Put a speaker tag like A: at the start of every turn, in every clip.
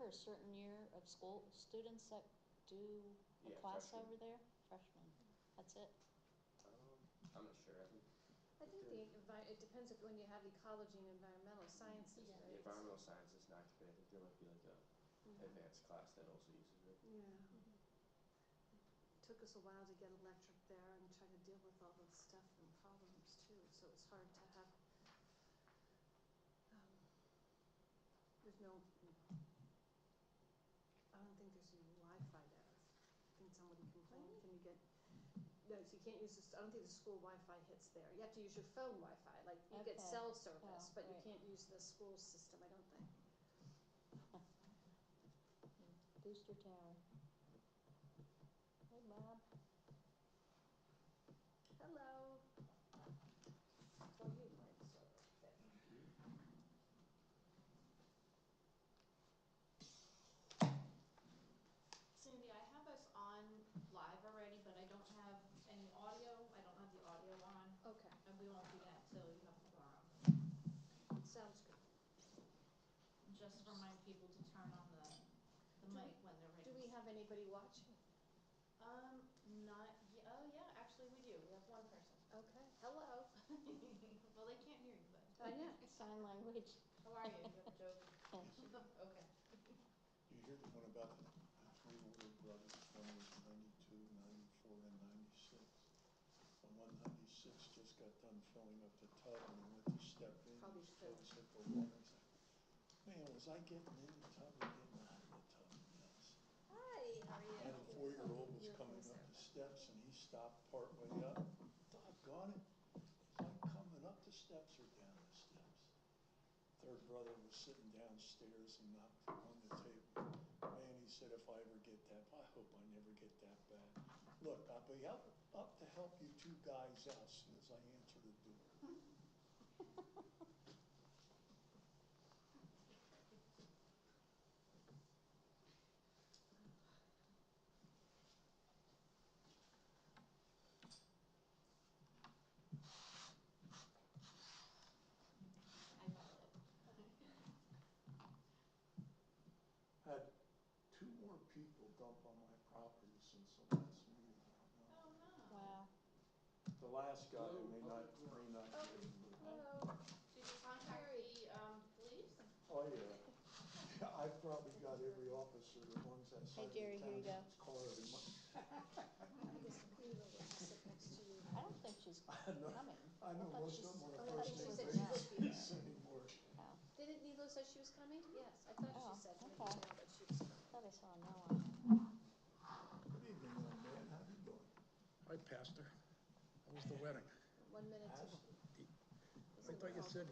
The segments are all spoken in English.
A: for a certain year of school students that do a
B: Yeah,
A: class
B: freshmen.
A: over there? Freshmen, that's it?
B: I'm not sure.
C: I think it depends if when you have ecology and environmental sciences,
A: Yeah.
C: right?
B: The environmental science is not good. I think there might be like a advanced class that also uses it.
C: Yeah. It took us a while to get electric there and try to deal with all the stuff and problems too, so it's hard to have, there's no, I don't think there's any Wi-Fi there. I think somebody complained, can you get, no, so you can't use this, I don't think the school Wi-Fi hits there. You have to use your phone Wi-Fi, like you get
A: Okay.
C: cell service,
A: Oh,
C: but you
A: right.
C: can't use the school system, I don't think.
A: Booster tower. Hey, Bob.
C: Hello. Oh, you might sort of fit.
D: Cindy, I have us on live already, but I don't have any audio. I don't have the audio on,
C: Okay,
D: and we won't do that till you have a quorum.
C: sounds good.
D: Just remind people to turn on the mic when they're ready.
C: Do we have anybody watching?
D: Not, oh yeah, actually we do. We have one person.
C: Okay, hello.
D: Well, they can't hear you, but.
C: I know.
A: Sign language.
D: How are you? You have a joke? Okay.
E: You hear the one about the three older brothers, one was 92, 94, and 96. The 196 just got done filling up the tub and he went to step in.
C: Probably
E: His
C: still.
E: toes hit the water. He's like, man, was I getting in the tub or getting out of the tub? Yes.
C: Hi, how are you?
E: And a 4-year-old was coming up the steps and he stopped partway up. Doggone it. Was I coming up the steps or down the steps? Third brother was sitting downstairs and knocked on the table. Man, he said, if I ever get that, I hope I never get that bad. Look, I'll be up to help you two guys out as soon as I answer the door.
D: I got it.
E: Had 2 more people dump on my property since the last meeting. I
D: Oh
E: don't know.
D: no.
A: Wow.
E: The last guy may not get him, but
C: Hello.
D: Did you contact the police?
E: oh yeah. Yeah, I've probably got every officer that runs that side of the
A: Jerry, here you go.
E: township's car every month.
C: I guess Cleva will sit next to you.
A: I don't think she's coming.
E: I know
A: thought
E: most
A: she's-
E: of them are
C: Oh, I thought
E: first
C: she
E: name
C: said she
E: basis
C: would be there.
E: anymore.
A: Oh,
C: Didn't Nilo say she was coming? Yes, I thought
A: Oh,
C: she said to me
A: okay.
C: that she was coming.
A: thought I saw no one.
E: Good evening, young man. How you doing?
F: Hi, Pastor. How was the wedding?
C: 1 minute to.
F: I thought you said,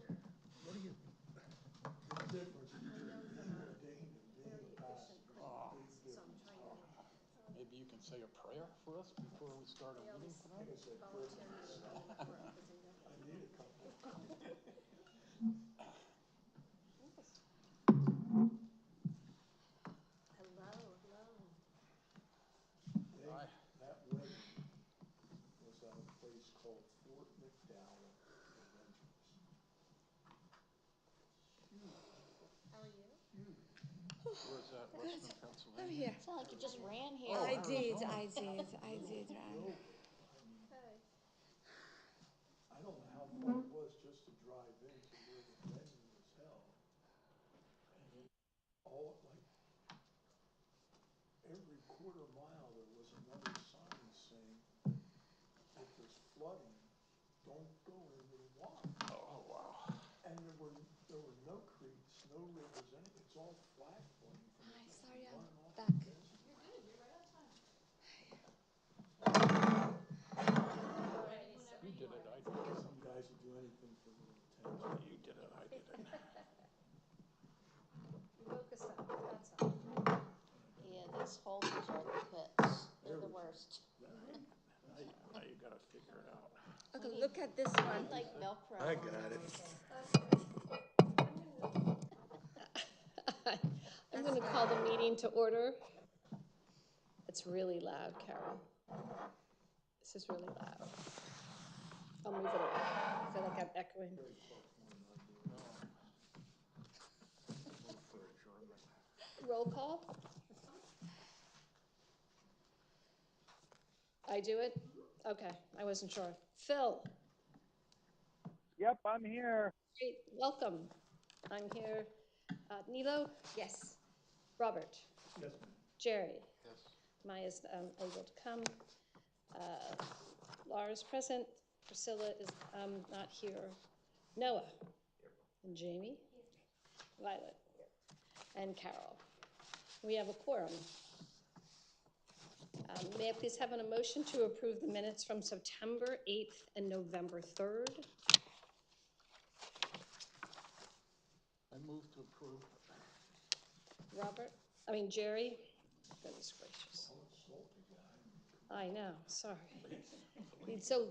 F: what are you?
E: The difference between being ordained and being a pastor.
C: So I'm trying to
F: Maybe you can say a prayer for us before we start a
C: they
F: meeting
C: always
F: tonight?
E: I said,
C: volunteer me to be in the court because they never.
E: I need a couple.
C: Hello, hello.
F: Hi.
E: That wedding was at a place called Fort McDowell, Adventures.
C: How are you?
E: Huge.
F: Where's that, Western
G: I'm
F: Pennsylvania?
G: here.
A: It's not like you just ran here.
F: Oh,
G: I did,
F: Arizona.
G: I did, I did, right.
E: Over. I mean,
C: Hey.
E: I don't know how far it was just to drive into where the venue was held. And then all, like, every quarter mile there was another sign saying, if there's flooding, don't go into the water.
F: Oh, wow.
E: And there were no creeks, no rivers, it's all flat plain from
G: Hi,
E: just
G: sorry, I'm
E: running off
G: back.
E: the desert.
D: You're good. You're right on time.
C: Alrighty, so
F: You did it, I did it.
E: Some guys would do anything for a little attention.
F: You did it, I did it.
C: you woke us up, that's all.
A: Yeah, these holders are the pits. They're the worst.
F: Now you gotta figure it out.
G: Okay, look at this
A: I
G: one.
A: like Velcro.
F: I got it.
C: I'm gonna call the meeting to order. It's really loud, Carol. This is really loud. I'll move it away. I feel like I'm echoing.
E: Very close, more than I do.
F: Move for adjournment.
C: Roll call? I do it? Okay, I wasn't sure. Phil?
H: Yep, I'm here.
C: Great, welcome. I'm here. Nilo?
G: Yes.
C: Robert?
E: Yes, ma'am.
C: Jerry?
B: Yes.
C: Maya's able to come. Laura's present. Priscilla is not here. Noah? And Jamie? Violet? And Carol. We have a quorum. May I please have an motion to approve the minutes from September 8th and November 3rd?
F: I move to approve.
C: Jerry? Goodness gracious. I know, sorry. He's so,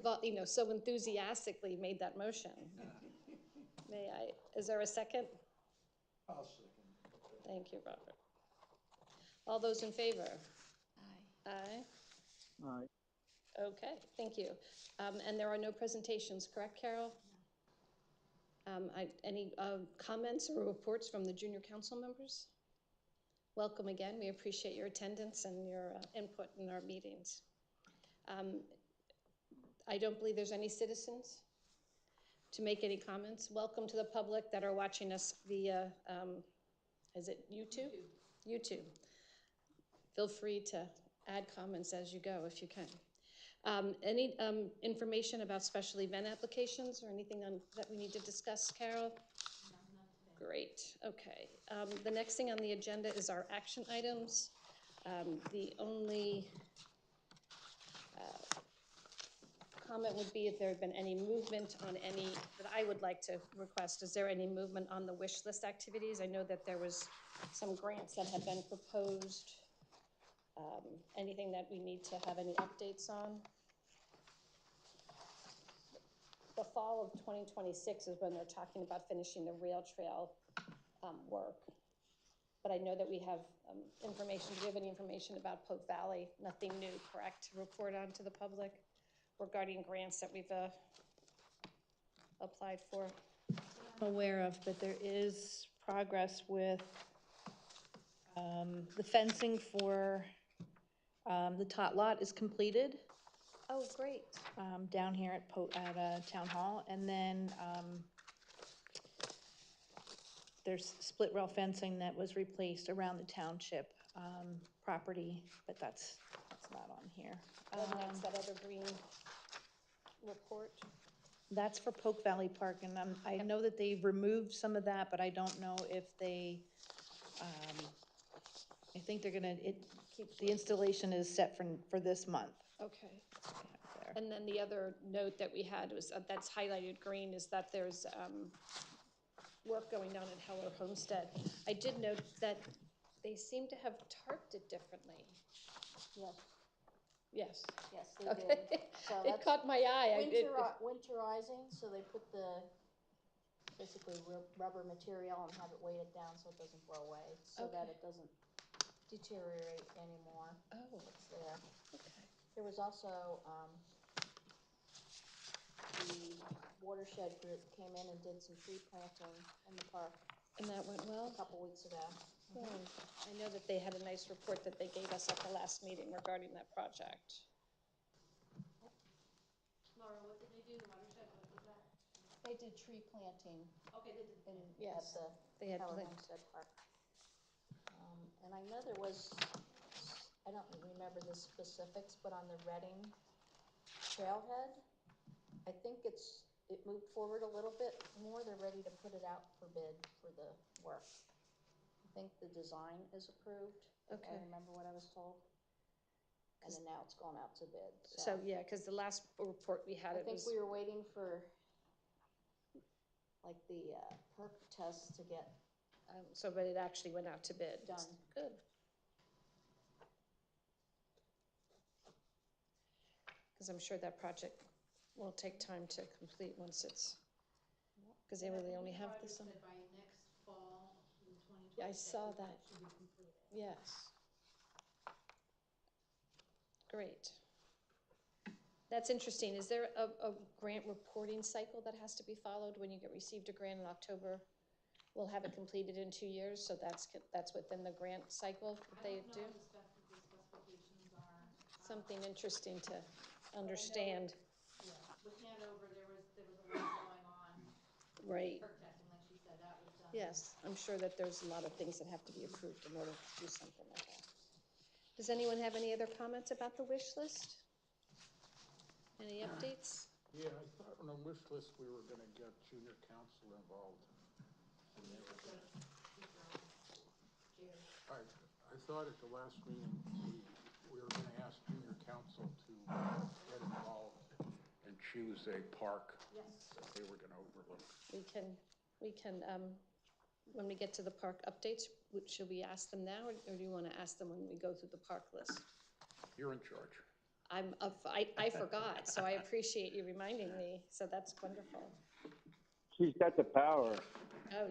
C: so enthusiastically made that motion. Is there a second?
E: I'll second.
C: Thank you, Robert. All those in favor?
G: Aye.
C: Aye.
H: All right.
C: Okay, thank you. And there are no presentations, correct, Carol? Any comments or reports from the junior council members? Welcome again. We appreciate your attendance and your input in our meetings. I don't believe there's any citizens to make any comments. Welcome to the public that are watching us via, is it YouTube? YouTube. Feel free to add comments as you go if you can. Any information about special event applications or anything that we need to discuss, Carol? Great, okay. The next thing on the agenda is our action items. The only comment would be if there had been any movement on any, that I would like to request, is there any movement on the wish list activities? I know that there was some grants that have been proposed. Anything that we need to have any updates on? The fall of 2026 is when they're talking about finishing the rail trail work. But I know that we have information. Do you have any information about Poke Valley? Nothing new, correct, to report on to the public regarding grants that we've applied for?
I: I'm aware of, but there is progress with the fencing for the tot lot is completed.
C: Oh, great.
I: Down here at Town Hall, and then there's split rail fencing that was replaced around the township property, but that's not on here.
C: And that's that other green report.
I: That's for Poke Valley Park, and I know that they've removed some of that, but I don't know if they, I think they're gonna, the installation is set for this month.
C: Okay. And then the other note that we had was, that's highlighted green, is that there's work going on at Heller Homestead. I did note that they seem to have tarped it differently.
A: Yes,
C: Yes.
A: yes, they
C: Okay.
A: did. So
C: It
A: that's
C: caught my eye.
A: winterizing, so they put the basically rubber material and have it weighted down so it doesn't blow away, so that
C: Okay.
A: it doesn't deteriorate anymore.
C: Oh,
A: It's there.
C: okay.
A: There was also, the watershed group came in and did some tree planting in the park
C: And that went well?
A: a couple weeks ago.
C: Good. I know that they had a nice report that they gave us at the last meeting regarding that project.
D: Laura, what did they do, the watershed, what was that?
A: They did tree planting
D: Okay, they did.
A: at
C: Yes,
A: the
C: they had
A: Howard
C: plant-
A: Homestead Park. And I know there was, I don't remember the specifics, but on the Reading trailhead, I think it moved forward a little bit more. They're ready to put it out for bid for the work. I think the design is approved, if I
C: Okay.
A: remember what I was told. And then now it's going out to bid,
C: So, yeah, because the last report we had,
A: I
C: it
A: think
C: was,
A: we were waiting for like the perk test to get
C: so, but it actually went out to bid.
A: done.
C: Good. Because I'm sure that project will take time to complete once it's, because they really only have this on.
D: Said by next fall in 2026.
C: Yeah, I saw that.
D: Should be completed.
C: Yes. Great. That's interesting. Is there a grant reporting cycle that has to be followed when you get received a grant in October? we'll have it completed in 2 years, so that's within the grant cycle that they do.
D: I don't know what the specifications are.
C: Something interesting to understand.
D: Yeah, with Hanover, there was a lot going on.
C: Right.
D: Perk testing, like she said, that was done.
C: Yes, I'm sure that there's a lot of things that have to be approved in order to do something like that. Does anyone have any other comments about the wish list? Any updates?
F: Yeah, I thought on the wish list, we were gonna get junior council involved. And they were gonna, I thought at the last meeting, we were gonna ask junior council to get involved and choose a park that they were gonna overlook.
C: We can, when we get to the park updates, should we ask them now, or do you want to ask them when we go through the park list?
F: You're in charge.
C: I forgot, so I appreciate you reminding me, so that's wonderful.
H: She's got the power.
C: Oh,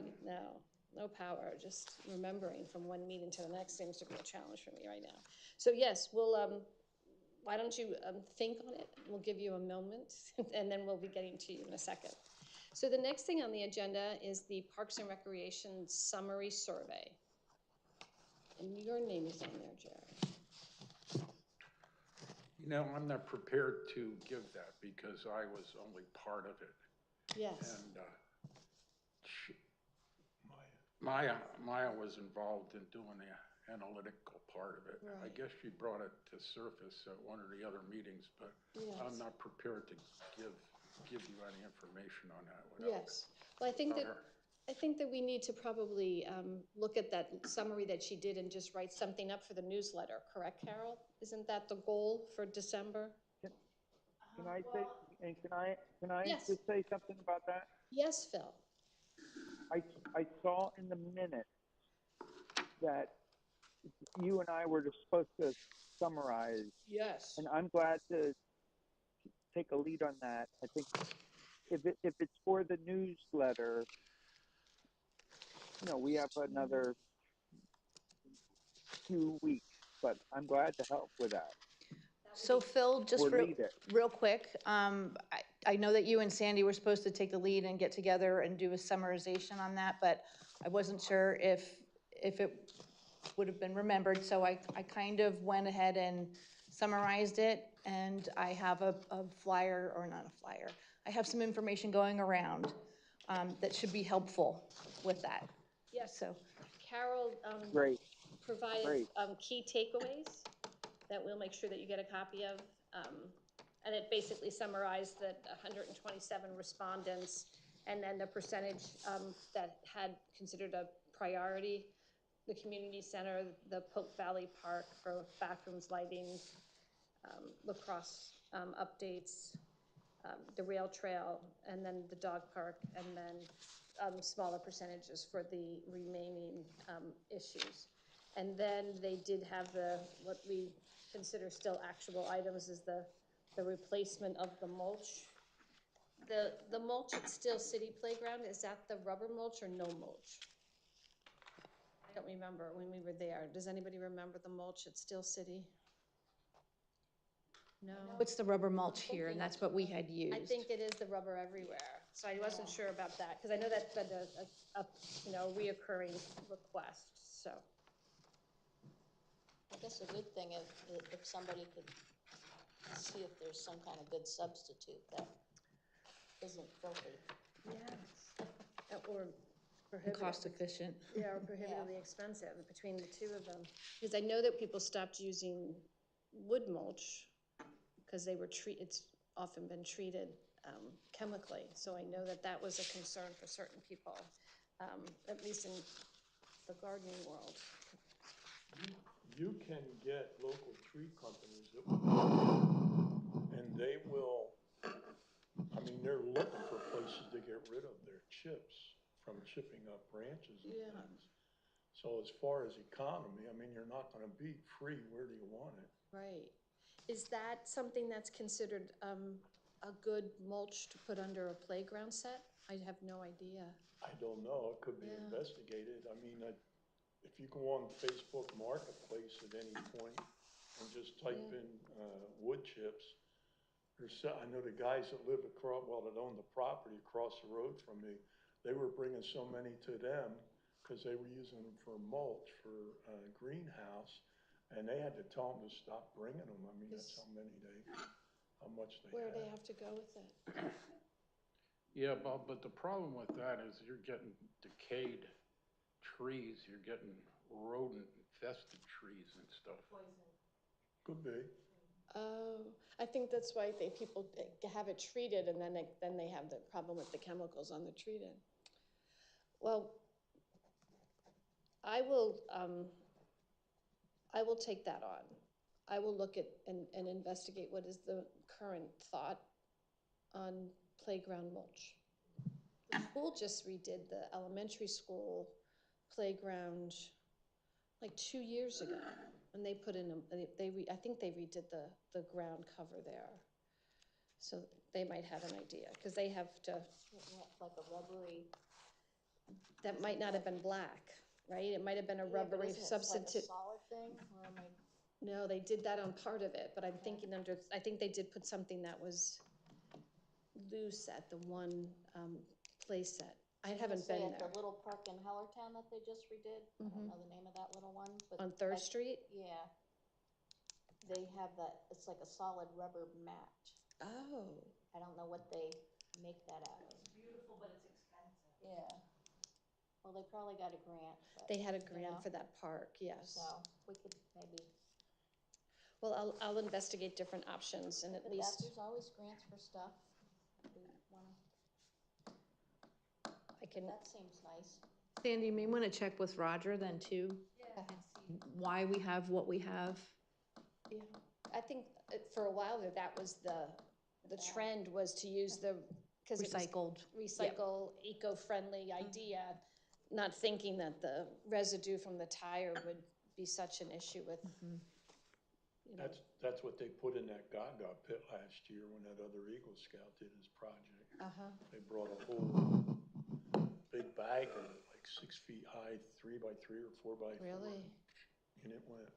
C: no power, just remembering from one meeting to the next seems to be a challenge for me right now. So yes, we'll, why don't you think on it? We'll give you a moment, and then we'll be getting to you in a second. So the next thing on the agenda is the Parks and Recreation Summary Survey. And your name is on there, Jerry.
F: You know, I'm not prepared to give that because I was only part of it.
C: Yes.
F: And Maya was involved in doing the analytical part of it.
C: Right.
F: I guess she brought it to surface at one of the other meetings, but
C: yes.
F: I'm not prepared to give you any information on that.
C: Yes. Well, I think that we need to probably look at that summary that she did and just write something up for the newsletter. Correct, Carol? Isn't that the goal for December?
H: Can I say, and can I
C: Yes.
H: just say something about that?
C: Yes, Phil.
H: I saw in the minutes that you and I were supposed to summarize.
C: Yes.
H: And I'm glad to take a lead on that. I think if it's for the newsletter, we have another 2 weeks, but I'm glad to help with that.
I: So Phil, just
H: Or lead it.
I: real quick, I know that you and Sandy were supposed to take the lead and get together and do a summarization on that, but I wasn't sure if it would have been remembered, so I kind of went ahead and summarized it, and I have a flyer, or not a flyer, I have some information going around that should be helpful with that.
C: Yes.
I: So
C: Carol
H: Great.
C: provided
H: Great.
C: Key takeaways that we'll make sure that you get a copy of. And it basically summarized that 127 respondents, and then the percentage that had considered a priority: the community center, the Polk Valley Park for bathrooms, lighting, lacrosse updates, the rail trail, and then the dog park, and then smaller percentages for the remaining issues. And then they did have what we consider still actionable items is the replacement of the mulch. The mulch at Still City Playground, is that the rubber mulch or no mulch? I don't remember when we were there. Does anybody remember the mulch at Still City? No?
I: it's the rubber mulch here, and that's what we had used.
C: I think it is the rubber everywhere, so I wasn't sure about that, because I know that's been a reoccurring request, so.
A: I guess a good thing if somebody could see if there's some kind of good substitute that isn't filthy.
C: Yes. Or prohibitive.
I: Cost efficient.
C: Yeah, or prohibitively expensive between the two of them. Because I know that people stopped using wood mulch because it's often been treated chemically. So I know that was a concern for certain people, at least in the gardening world.
E: You can get local tree companies that will, and they will, they're looking for places to get rid of their chips from chipping up branches and
C: Yeah.
E: things. So as far as economy, you're not gonna be free, where do you want it?
C: Right. Is that something that's considered a good mulch to put under a playground set? I have no idea.
E: I don't know, it could be
C: Yeah.
E: investigated. If you go on Facebook Marketplace at any point and just type in wood chips, I know the guys that live that own the property across the road from me, they were bringing so many to them because they were using them for mulch for greenhouse, and they had to tell them to stop bringing them. I mean, that's how much they
C: Where
E: had.
C: they have to go with it.
F: Yeah, Bob, but the problem with that is you're getting decayed trees, you're getting rodent infested trees and stuff.
E: Could be.
C: Oh, I think that's why people have it treated, and then they have the problem with the chemicals on the treated. Well, I will take that on. I will look at and investigate what is the current thought on playground mulch. The school just redid the elementary school playground like 2 years ago, and they put in I think they redid the ground cover there. So they might have an idea, because they have to,
A: Like a rubbery.
C: that might not have been black, right? It might have been a
A: Yeah, but
C: rubbery
A: isn't it
C: substitute.
A: like a solid thing, or am I?
C: No, they did that on part of it, but I'm thinking I think they did put something that was loose at the one play set. I haven't been
A: At
C: there.
A: the little park in Hellertown that they just redid, I don't know the name of that little one, but.
C: On 3rd Street?
A: Yeah. They have that, it's like a solid rubber mat.
C: Oh,
A: I don't know what they make that out of.
D: It's beautiful, but it's expensive.
A: Yeah. Well, they probably got a grant, but.
C: they had a
A: you
C: grant
A: know,
C: for that park, yes.
A: So we could maybe,
C: Well, I'll investigate different options and at
A: but
C: least
A: there's always grants for stuff. If we wanna,
C: I can,
A: that seems nice.
I: Sandy, you may want to check with Roger then too,
D: Yeah, and see.
I: why we have what we have.
C: yeah. I think for a while there, that was the trend was to use because it was
I: Recycled.
C: recycle, eco-friendly idea, not thinking that the residue from the tire would be such an issue with, you know.
E: That's what they put in that Gaga pit last year when that other Eagle Scout did his project. They brought a whole big bag of it, like 6 feet high, 3 by 3 or 4 by 4.
C: Really?
E: And it went.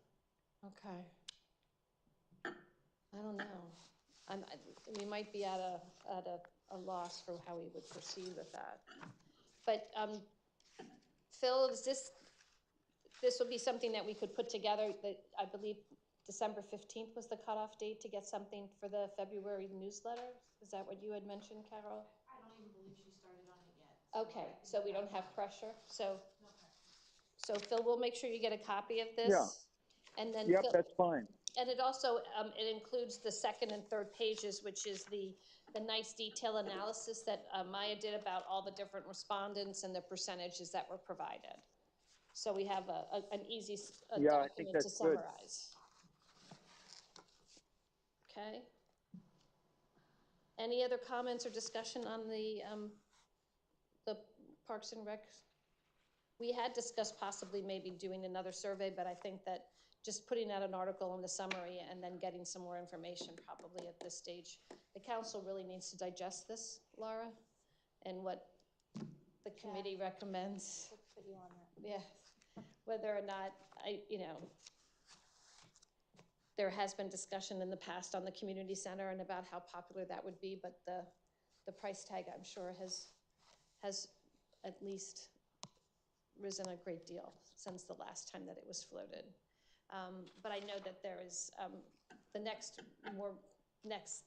C: Okay. I don't know. We might be at a loss for how we would proceed with that. But Phil, this will be something that we could put together, that I believe December 15th was the cutoff date to get something for the February newsletter? Is that what you had mentioned, Carol?
D: I don't even believe she started on it yet.
C: Okay, so we don't have pressure, so.
D: No pressure.
C: So Phil, we'll make sure you get a copy of this.
H: Yeah.
C: And then
H: Yep,
C: Phil,
H: that's fine.
C: and it also, it includes the 2nd and 3rd pages, which is the nice detail analysis that Maya did about all the different respondents and the percentages that were provided. So we have an easy
H: Yeah, I think
C: document
H: that's
C: to
H: good.
C: summarize. Okay. Any other comments or discussion on the Parks and Rec? We had discussed possibly maybe doing another survey, but I think that just putting out an article in the summary and then getting some more information probably at this stage. The council really needs to digest this, Laura, and what the committee recommends.
A: Let's put you on that.
C: Yeah, whether or not, there has been discussion in the past on the community center and about how popular that would be, but the price tag, I'm sure, has at least risen a great deal since the last time that it was floated. But I know that there is, the next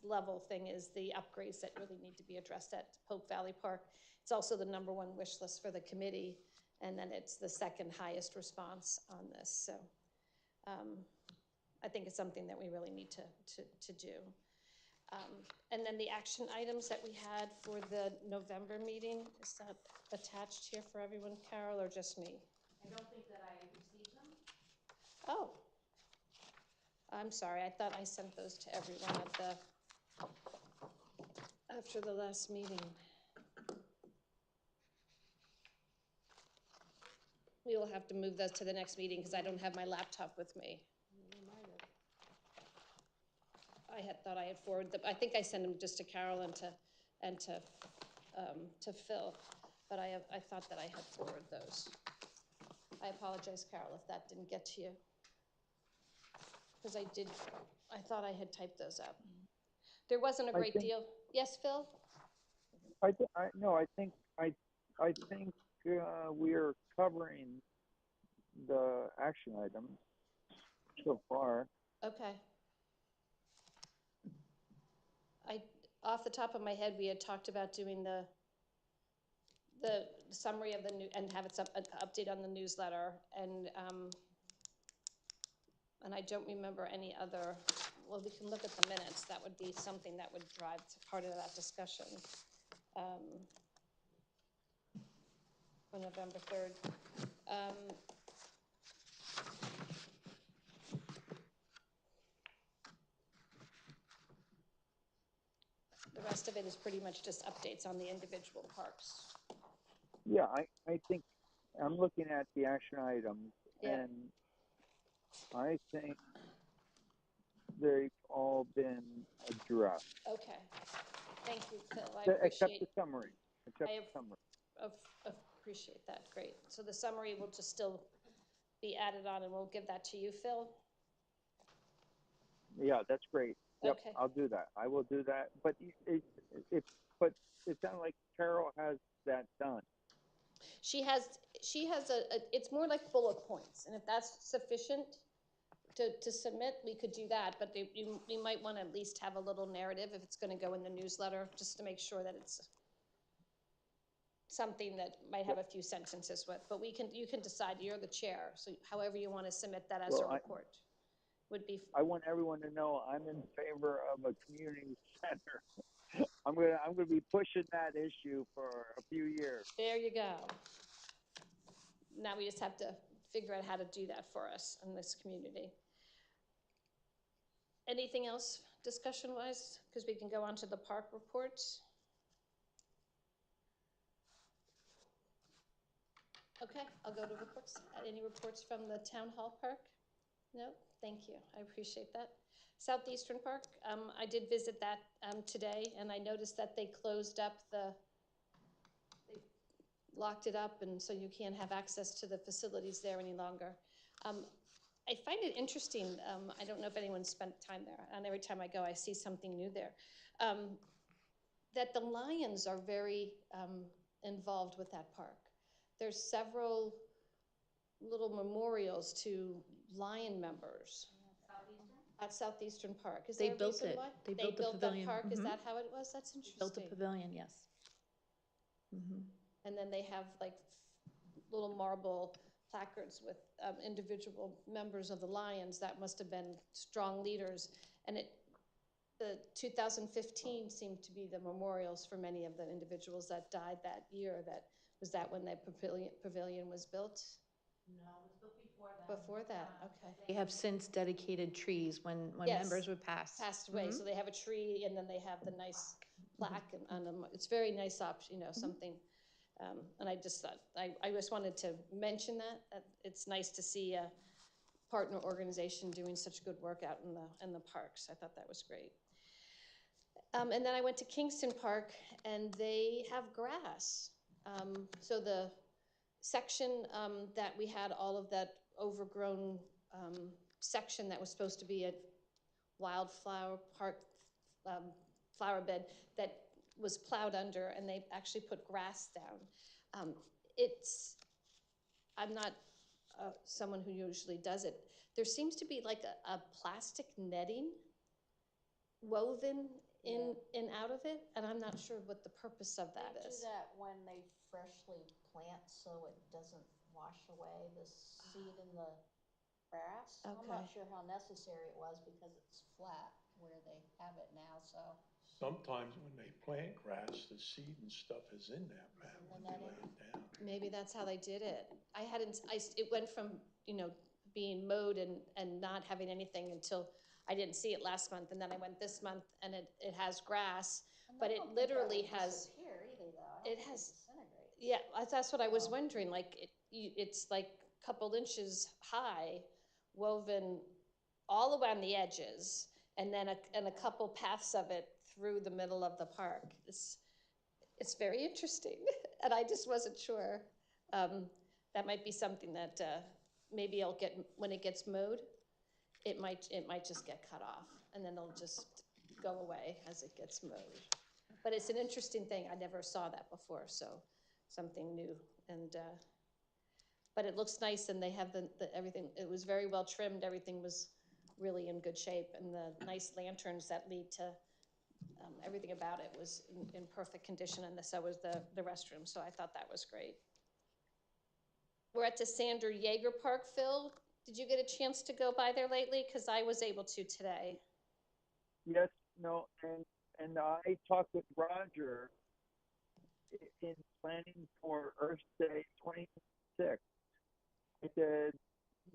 C: level thing is the upgrades that really need to be addressed at Pope Valley Park. It's also the #1 wish list for the committee, and then it's the 2nd highest response on this. So I think it's something that we really need to do. And then the action items that we had for the November meeting, is that attached here for everyone, Carol, or just me?
D: I don't think that I received them.
C: Oh, I'm sorry, I thought I sent those to everyone after the last meeting. We will have to move those to the next meeting because I don't have my laptop with me. I had thought I had forwarded them. I think I sent them just to Carol and to Phil, but I thought that I had forwarded those. I apologize, Carol, if that didn't get to you. Because I thought I had typed those up. There wasn't a great deal. Yes, Phil?
H: No, I think I think we're covering the action items so far.
C: Okay. Off the top of my head, we had talked about doing the summary of the new, and have it an update on the newsletter, and I don't remember any other, well, we can look at the minutes, that would be something that would drive part of that discussion. For November 3rd. The rest of it is pretty much just updates on the individual parks.
H: Yeah, I think I'm looking at the action items,
C: Yeah.
H: and I think they've all been addressed.
C: Okay, thank you, Phil, I
H: Except
C: appreciate,
H: the summary, except
C: I
H: the summary.
C: appreciate that, great. So the summary will just still be added on, and we'll give that to you, Phil?
H: Yeah, that's great. Yep,
C: Okay.
H: I'll do that. I will do that. But but it sounds like Carol has that done.
C: She has it's more like bullet points, and if that's sufficient to submit, we could do that, but you might want to at least have a little narrative if it's going to go in the newsletter, just to make sure that it's something that might have a few sentences with, but you can decide, you're the chair, so however you want to submit that as a report would be.
H: I want everyone to know I'm in favor of a community center. I'm gonna be pushing that issue for a few years.
C: There you go. Now we just have to figure out how to do that for us in this community. Anything else discussion-wise? Because we can go on to the park reports. Okay, I'll go to reports. Any reports from the town hall park? No, thank you, I appreciate that. Southeastern Park, I did visit that today, and I noticed that they closed up they locked it up, and so you can't have access to the facilities there any longer. I find it interesting, I don't know if anyone's spent time there, and every time I go, I see something new there, that the Lions are very involved with that park. There's several little memorials to Lion members. At Southeastern Park. Is
I: They
C: there a
I: built
C: reason
I: it.
C: why?
I: They built the pavilion.
C: That park, is
I: Mhm.
C: that how it was? That's interesting.
I: Built a pavilion, yes.
C: And then they have like little marble placards with individual members of the Lions that must have been strong leaders. And the 2015 seemed to be the memorials for many of the individuals that died that year. Was that when the pavilion was built?
D: No, it was built before that.
C: Before that, okay.
I: They have since dedicated trees when
C: Yes.
I: members would pass.
C: Passed away, so they have a tree, and then they have the nice plaque, and it's very nice option, something. And I just thought, I just wanted to mention that it's nice to see a partner organization doing such good work out in the parks. I thought that was great. And then I went to Kingston Park, and they have grass. So the section that we had all of that overgrown section that was supposed to be a wildflower park flower bed that was plowed under, and they actually put grass down. I'm not someone who usually does it. There seems to be like a plastic netting woven in and out of it, and I'm not sure what the purpose of that is.
A: They do that when they freshly plant, so it doesn't wash away the seed in the grass.
C: Okay.
A: I'm not sure how necessary it was because it's flat where they have it now, so.
E: Sometimes when they plant grass, the seed and stuff is in that mat when they lay it down.
C: Maybe that's how they did it. It went from, being mowed and not having anything until I didn't see it last month, and then I went this month, and it has grass, but it literally has.
A: Disappear either, though.
C: It has.
A: Disintegrate.
C: Yeah, that's what I was wondering, like, it's like a couple inches high, woven all around the edges, and then a couple paths of it through the middle of the park. It's very interesting, and I just wasn't sure. That might be something that maybe when it gets mowed, it might just get cut off, and then it'll just go away as it gets mowed. But it's an interesting thing. I never saw that before, so something new. And, but it looks nice, and they have the everything, it was very well trimmed, everything was really in good shape, and the nice lanterns that lead to, everything about it was in perfect condition, and so was the restroom, so I thought that was great. We're at the Sander Yeager Park, Phil. Did you get a chance to go by there lately? Because I was able to today.
H: Yes, no, and I talked with Roger in planning for Earth Day 26. He said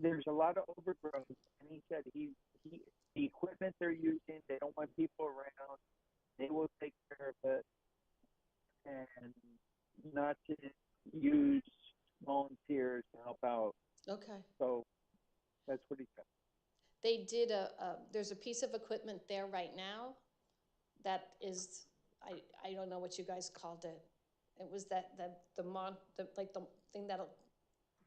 H: there's a lot of overgrowth, and he said the equipment they're using, they don't want people around. They will take care of it, and not to use volunteers to help out.
C: Okay.
H: So that's what he said.
C: They did there's a piece of equipment there right now that is, I don't know what you guys called it. It was the thing that'll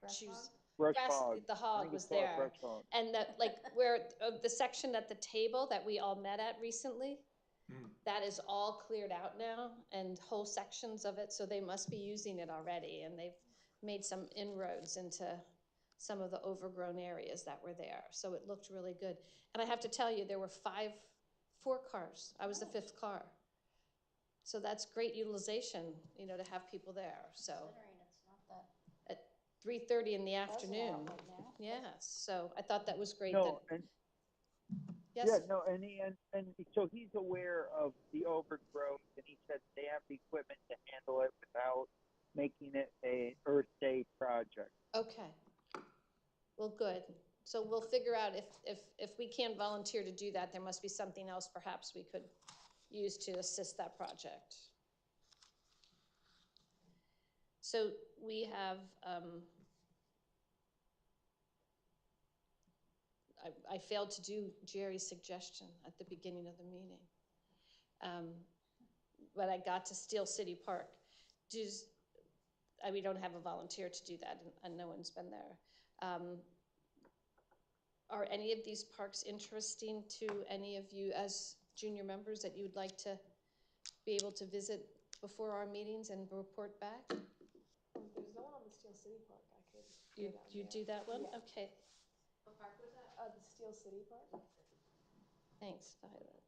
C: choose.
H: Brush hog.
C: The
H: I
C: hog
H: think
C: was
H: it's called
C: there.
H: brush hog.
C: And that, like, where, the section at the table that we all met at recently, that is all cleared out now, and whole sections of it, so they must be using it already, and they've made some inroads into some of the overgrown areas that were there, so it looked really good. And I have to tell you, there were 4 cars. I was the 5th car. So that's great utilization, you know, to have people there, so.
A: Considering it's not that.
C: At 3:30 in the
A: Buzzing
C: afternoon.
A: out right now.
C: Yes, so I thought that was great.
H: No,
C: that,
H: and
C: yes,
H: yeah, no, and so he's aware of the overgrowth, and he said they have the equipment to handle it without making it a Earth Day project.
C: okay. Well, good. So we'll figure out if we can't volunteer to do that, there must be something else perhaps we could use to assist that project. So we have, I failed to do Jerry's suggestion at the beginning of the meeting. But I got to Steel City Park. We don't have a volunteer to do that, and no one's been there. Are any of these parks interesting to any of you as junior members that you would like to be able to visit before our meetings and report back?
J: There's no one on the Steel City Park. I could go down
C: You
J: there.
C: do that one?
J: Yeah.
C: Okay,
D: What park was that?
J: The Steel City Park.
C: thanks, Violet.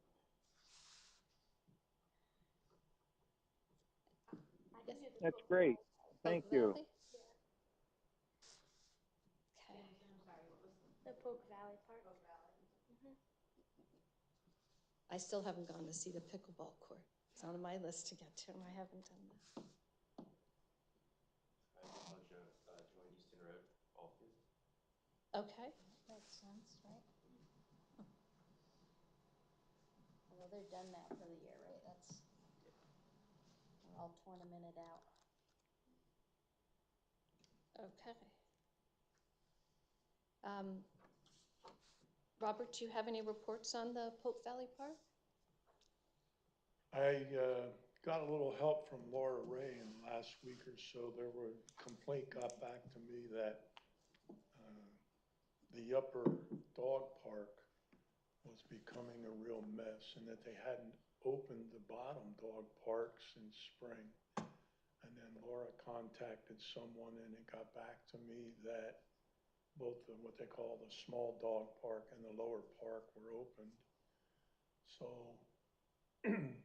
J: I can do the
H: That's
J: Polk
H: great.
J: Valley Park.
H: Thank
C: Oak
H: you.
C: Valley? Okay.
D: I'm sorry, what was
J: The Polk Valley Park.
D: Oak Valley?
C: I still haven't gone to see the pickleball court. It's on my list to get to, and I haven't done that.
B: Join Easton Road, all field.
C: Okay,
A: Makes sense, right? Well, they're done now for the year, right? We're all tournamented out.
C: okay. Robert, do you have any reports on the Polk Valley Park?
E: I got a little help from Laura Ray in the last week or so. There were, complaint got back to me that the upper dog park was becoming a real mess, and that they hadn't opened the bottom dog park since spring. And then Laura contacted someone, and it got back to me that both the, what they call the small dog park and the lower park were opened. So
A: I'm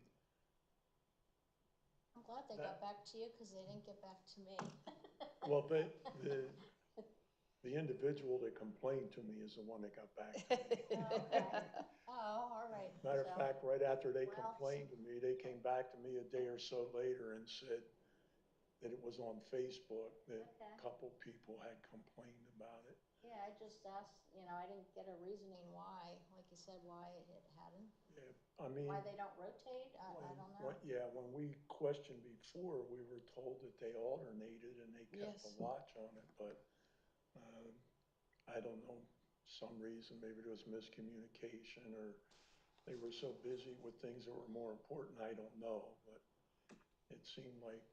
A: glad they got back to you, because they didn't get back to me.
E: well, the individual that complained to me is the one that got back to me.
A: Okay. Oh, all right.
E: Matter of
A: So,
E: fact, right after they
A: well,
E: complained to me, they came back to me a day or so later and said that it was on Facebook, that
A: Okay.
E: a couple people had complained about it.
A: yeah, I just asked, I didn't get a reasoning why, like you said, why it hadn't.
E: Yeah, I mean.
A: Why they don't rotate, I don't know.
E: Yeah, when we questioned before, we were told that they alternated and they kept
C: Yes.
E: a watch on it, but I don't know, some reason, maybe there was miscommunication, or they were so busy with things that were more important, I don't know, but it seemed like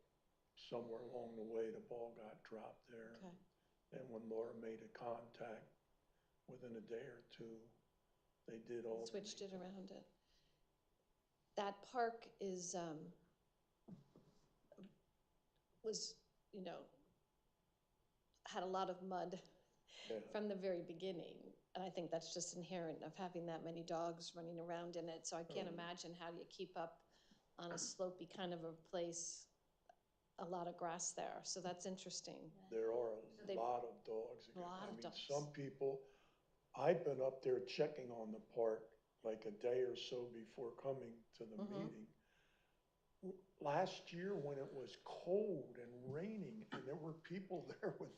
E: somewhere along the way, the ball got dropped there.
C: Okay.
E: And when Laura made a contact, within a day or two, they did all.
C: Switched it around it. That park is, was you know, had a lot of mud
E: Yeah.
C: from the very beginning. And I think that's just inherent of having that many dogs running around in it. So I can't imagine how do you keep up on a slopey kind of a place, a lot of grass there. So that's interesting.
E: There are
C: They-
E: a lot of dogs again.
C: lot
E: I
C: of
E: mean,
C: dogs.
E: some people, I've been up there checking on the park like a day or so before coming to the meeting. Last year when it was cold and raining and there were people there with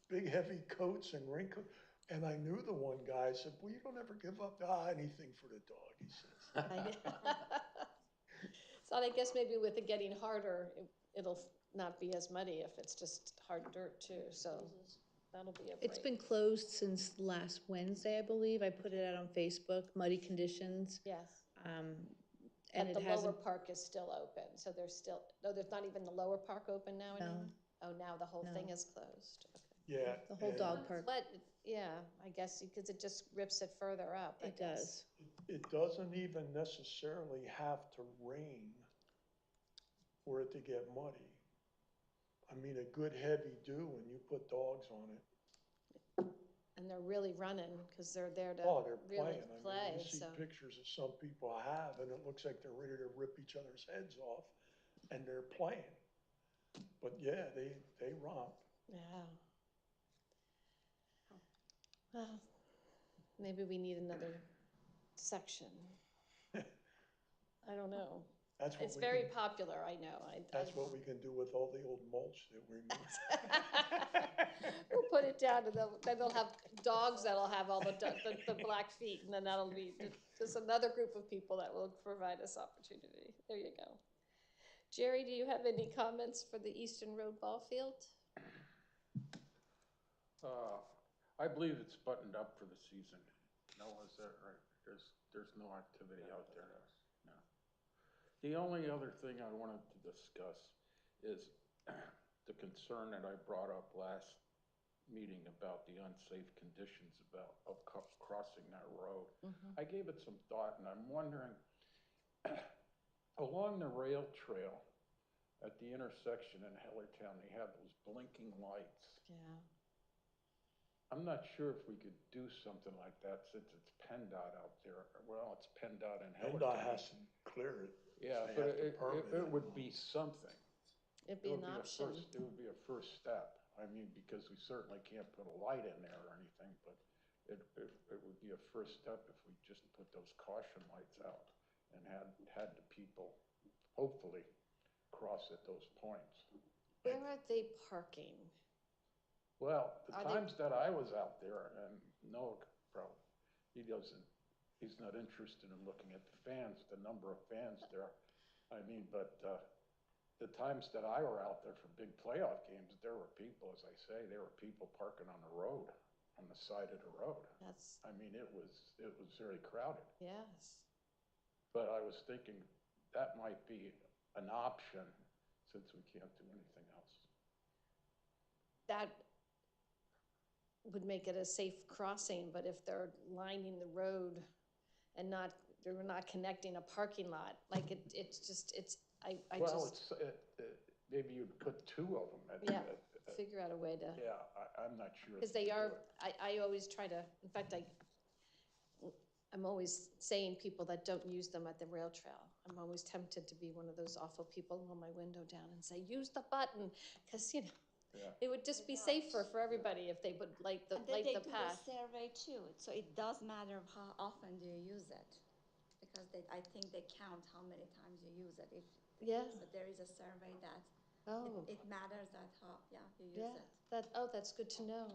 E: big heavy coats and raincoats, and I knew the one guy, I said, well, you don't ever give up anything for the dog, he says.
C: So I guess maybe with it getting harder, it'll not be as muddy if it's just hard dirt too, so that'll be a break.
I: It's been closed since last Wednesday, I believe. I put it out on Facebook, muddy conditions.
C: Yes.
I: And
C: But
I: it
C: the lower
I: hasn't,
C: park is still open, so there's still, no, there's not even the lower park open now anymore? Oh, now the whole thing is closed, okay.
E: Yeah.
I: the whole
E: and
I: dog park,
C: But, yeah, I guess, because it just rips it further up, I
I: it
C: guess.
I: does.
E: It doesn't even necessarily have to rain for it to get muddy. I mean, a good heavy dew and you put dogs on it.
C: And they're really running, because they're there to
E: Oh, they're
C: really
E: playing. I mean,
C: play,
E: you see
C: so.
E: pictures that some people have and it looks like they're ready to rip each other's heads off and they're playing. But yeah, they romp.
C: Yeah. Well, maybe we need another section. I don't know.
E: That's what
C: It's
E: we
C: very
E: can,
C: popular, I know.
E: that's what we can do with all the old mulch that we moved.
C: We'll put it down, and then they'll have dogs that'll have all the black feet, and then that'll be just another group of people that will provide us opportunity. There you go. Jerry, do you have any comments for the Eastern Road Ball Field?
F: I believe it's buttoned up for the season. No, is that right? There's no activity out there. No. The only other thing I wanted to discuss is the concern that I brought up last meeting about the unsafe conditions of crossing that road. I gave it some thought, and I'm wondering, along the rail trail at the intersection in Hellertown, they have those blinking lights.
C: Yeah.
F: I'm not sure if we could do something like that since it's PennDOT out there. Well, it's PennDOT in Hellertown.
E: PennDOT has to clear it.
F: Yeah,
E: They
F: but
E: have to permit
F: it would be something.
C: It'd be an option.
F: It would be a first step. I mean, because we certainly can't put a light in there or anything, but it would be a first step if we just put those caution lights out and had the people hopefully cross at those points.
C: Where are they parking?
F: Well, the
C: Are they-
F: times that I was out there, and Noah probably, he's not interested in looking at the fans, the number of fans there. I mean, but the times that I were out there for big playoff games, there were people, as I say, there were people parking on the road, on the side of the road.
C: That's,
F: I mean, it was very crowded.
C: yes.
F: But I was thinking that might be an option since we can't do anything else.
C: That would make it a safe crossing, but if they're lining the road and they're not connecting a parking lot, like
F: Maybe you'd put two of them at.
C: Yeah, figure out a way to.
F: Yeah, I'm not sure.
C: Because they are, I always try to, in fact, I'm always saying people that don't use them at the rail trail. I'm always tempted to be one of those awful people, roll my window down and say, use the button, because, you know, it would just be safer for everybody if they would light the
K: They do
C: path.
K: the survey too, so it does matter how often do you use it. Because I think they count how many times you use it.
C: Yeah.
K: But there is a survey that
C: Oh.
K: it matters that you use
C: Yeah,
K: it.
C: that's good to know.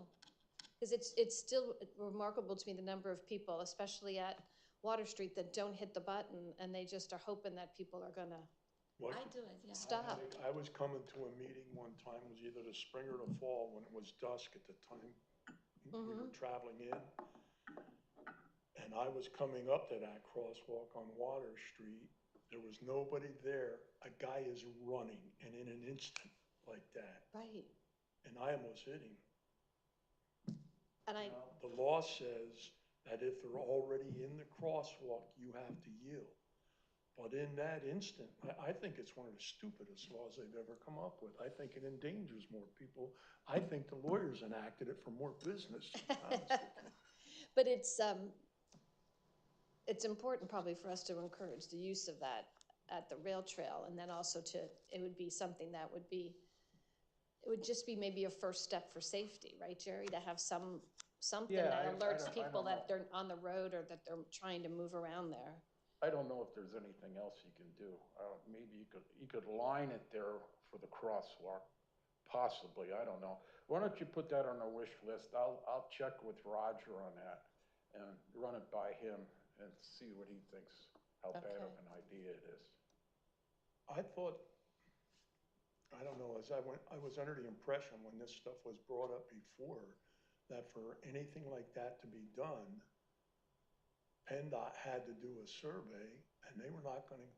C: Because it's still remarkable to me the number of people, especially at Water Street, that don't hit the button and they just are hoping that people are gonna
K: I do it, yeah.
C: stop.
E: I was coming to a meeting one time, it was either the spring or the fall, when it was dusk at the time we were traveling in. And I was coming up to that crosswalk on Water Street. There was nobody there. A guy is running, and in an instant like that.
C: Right.
E: And I almost hit him.
C: And
E: Now, the law says that if they're already in the crosswalk, you have to yield. But in that instant, I think it's one of the stupidest laws they've ever come up with. I think it endangers more people. I think the lawyers enacted it for more business, to be honest with you.
C: But it's important probably for us to encourage the use of that at the rail trail, and then also it would be something that would be, it would just be maybe a first step for safety, right, Jerry? To have something
F: Yeah,
C: that
F: I
C: alerts
F: don't
C: people
F: know.
C: that they're on the road or that they're trying to move around there.
F: I don't know if there's anything else you can do. Maybe you could line it there for the crosswalk, possibly, I don't know. Why don't you put that on the wish list? I'll check with Roger on that and run it by him and see what he thinks, how bad of an idea it is.
E: I thought, I don't know, I was under the impression when this stuff was brought up before, that for anything like that to be done, PennDOT had to do a survey, and they were not gonna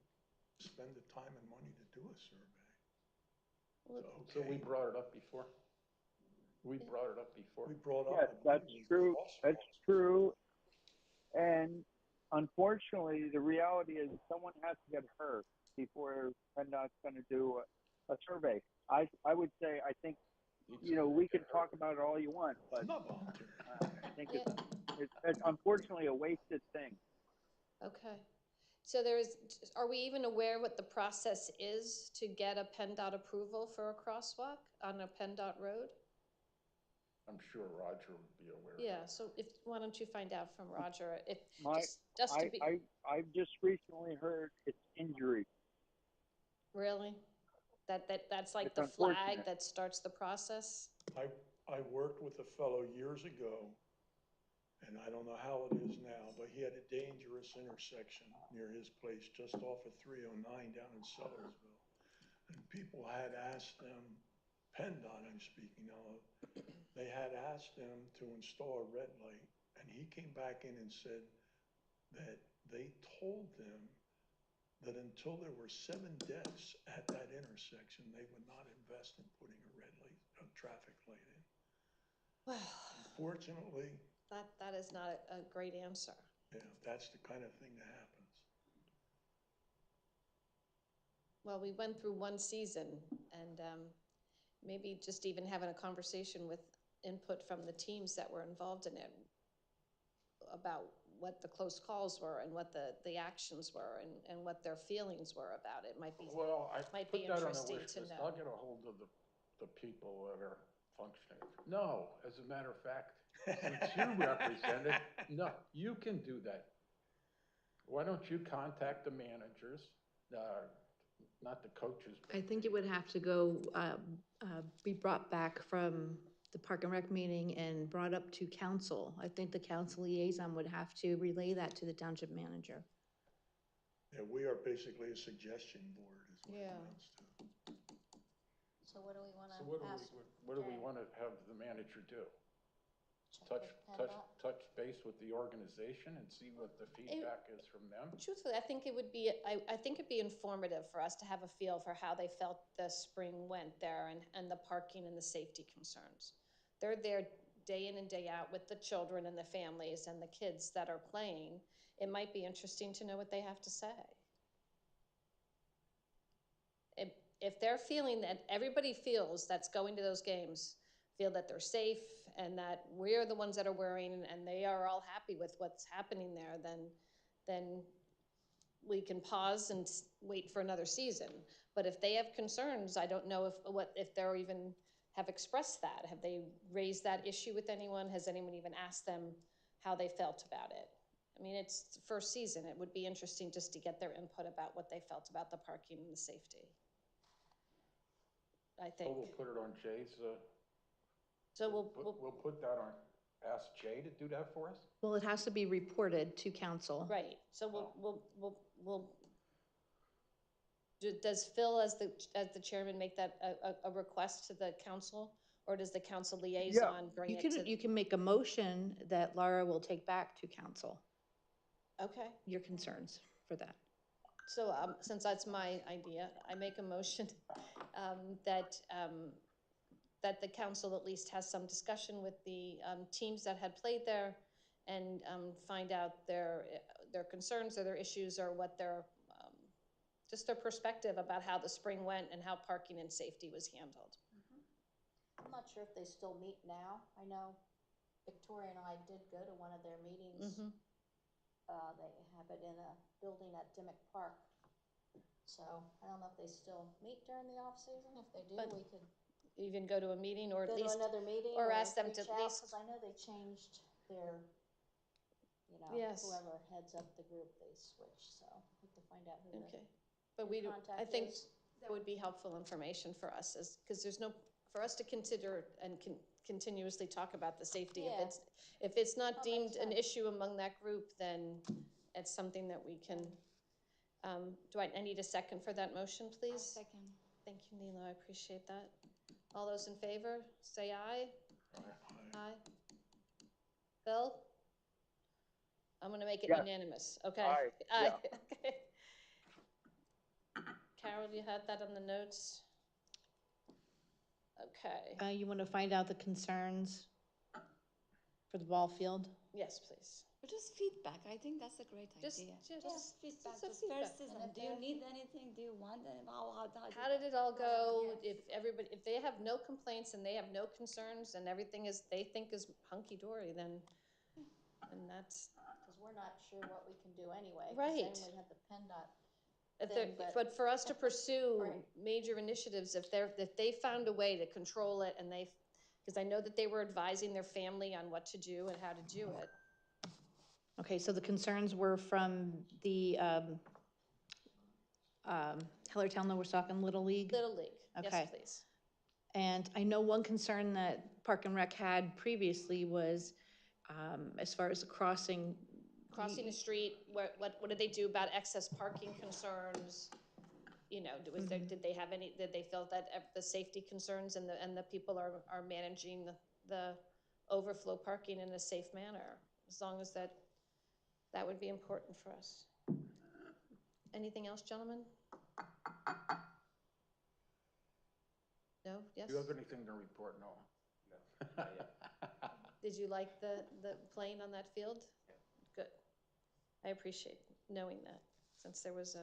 E: spend the time and money to do a survey.
F: So we brought it up before? We brought it up before?
E: We brought up.
H: Yes, that's true. That's true. And unfortunately, the reality is someone has to get hurt before PennDOT's going to do a survey. I would say, I think, you know, we can talk about it all you want, but
E: I'm not volunteering.
H: I think it's unfortunately a wasted thing.
C: Okay. So are we even aware what the process is to get a PennDOT approval for a crosswalk on a PennDOT road?
F: I'm sure Roger would be aware.
C: Yeah, so why don't you find out from Roger if,
H: I've just recently heard it's injury.
C: Really? That's like
H: It's
C: the flag
H: unfortunate.
C: that starts the process?
E: I worked with a fellow years ago, and I don't know how it is now, but he had a dangerous intersection near his place, just off of 309 down in Sellersville. And people had asked them, PennDOT I'm speaking of, they had asked them to install a red light, and he came back in and said that they told them that until there were 7 deaths at that intersection, they would not invest in putting a traffic light in.
C: Well,
E: unfortunately,
C: that is not a great answer.
E: Yeah, that's the kind of thing that happens.
C: Well, we went through one season, and maybe just even having a conversation with input from the teams that were involved in it about what the close calls were and what the actions were and what their feelings were about it might be interesting to know.
F: I'll get a hold of the people that are functioning. No, as a matter of fact, since you represent it, no, you can do that. Why don't you contact the managers, not the coaches?
I: I think it would have to go, be brought back from the Park and Rec meeting and brought up to council. I think the council liaison would have to relay that to the township manager.
E: Yeah, we are basically a suggestion board is what it amounts to.
A: So what do we want to ask?
F: What do we want to have the manager do? Touch base with the organization and see what the feedback is from them?
C: Truthfully, I think it'd be informative for us to have a feel for how they felt the spring went there and the parking and the safety concerns. They're there day in and day out with the children and the families and the kids that are playing. It might be interesting to know what they have to say. If they're feeling that everybody feels that's going to those games feel that they're safe and that we're the ones that are worrying and they are all happy with what's happening there, then we can pause and wait for another season. But if they have concerns, I don't know if they're even have expressed that. Have they raised that issue with anyone? Has anyone even asked them how they felt about it? I mean, it's the first season. It would be interesting just to get their input about what they felt about the parking and the safety. I think.
F: So we'll put it on Jay's.
C: So we'll
F: put that on. Ask Jay to do that for us.
I: Well, it has to be reported to council.
C: Right. So we'll. Does Phil, as the chairman, make that a request to the council, or does the council liaison bring it to?
I: You can make a motion that Laura will take back to council.
C: Okay.
I: Your concerns for that.
C: So since that's my idea, I make a motion that the council at least has some discussion with the teams that had played there and find out their concerns or their issues or what their just their perspective about how the spring went and how parking and safety was handled.
A: I'm not sure if they still meet now. I know Victoria and I did go to one of their meetings.
C: Mhm.
A: They have it in a building at Dimmock Park. So I don't know if they still meet during the off-season. If they do,
C: But
A: we could
C: Even go to a meeting or at
A: go to
C: least,
A: another meeting
C: or ask them to
A: reach
C: at
A: out,
C: least,
A: because I know they changed their,
C: Yes.
A: whoever heads up the group, they switch, so we have to find out who the
C: okay. But
A: new
C: I
A: contact
C: think
A: is.
C: that would be helpful information for us, because there's no, for us to consider and continuously talk about the safety.
A: Yeah.
C: If it's not
A: That
C: deemed
A: makes
C: an
A: sense.
C: issue among that group, then it's something that we can, I need a second for that motion, please?
K: Second.
C: Thank you, Neela, I appreciate that. All those in favor, say aye. Aye. Bill? I'm gonna make it
H: Yes.
C: unanimous, okay?
H: Aye,
C: Aye,
H: yeah.
C: okay. Carol, you had that on the notes? Okay,
I: You want to find out the concerns for the ball field?
C: yes, please.
K: But just feedback, I think that's a great
C: Just-
K: idea.
C: just-
K: Just feedback,
C: just a
K: just
C: feedback.
K: first season,
A: And if
K: do you
A: they're-
K: need anything, do you want anything,
C: How did it all go?
K: Yes.
C: If they have no complaints and they have no concerns and everything is, they think is hunky-dory, then, and that's,
A: Because we're not sure what we can do anyway. 'Cause
C: Right.
A: then we have the PennDOT.
C: if
A: thing,
C: they're,
A: but-
C: but for us to pursue
A: Right.
C: major initiatives, if they found a way to control it and because I know that they were advising their family on what to do and how to do it.
I: Okay, so the concerns were from the Hellertown Lower Saucon Little League?
C: Little League, yes,
I: Okay.
C: please.
I: And I know one concern that Park and Rec had previously was as far as the crossing.
C: Crossing the street, what did they do about excess parking concerns? You know, did they have any, did they feel that the safety concerns and the people are managing the overflow parking in a safe manner? As long as that would be important for us. Anything else, gentlemen? No, yes?
F: Do you have anything to report, Noah?
B: No, not yet.
C: Did you like the playing on that field?
B: Yeah.
C: Good. I appreciate knowing that, since there was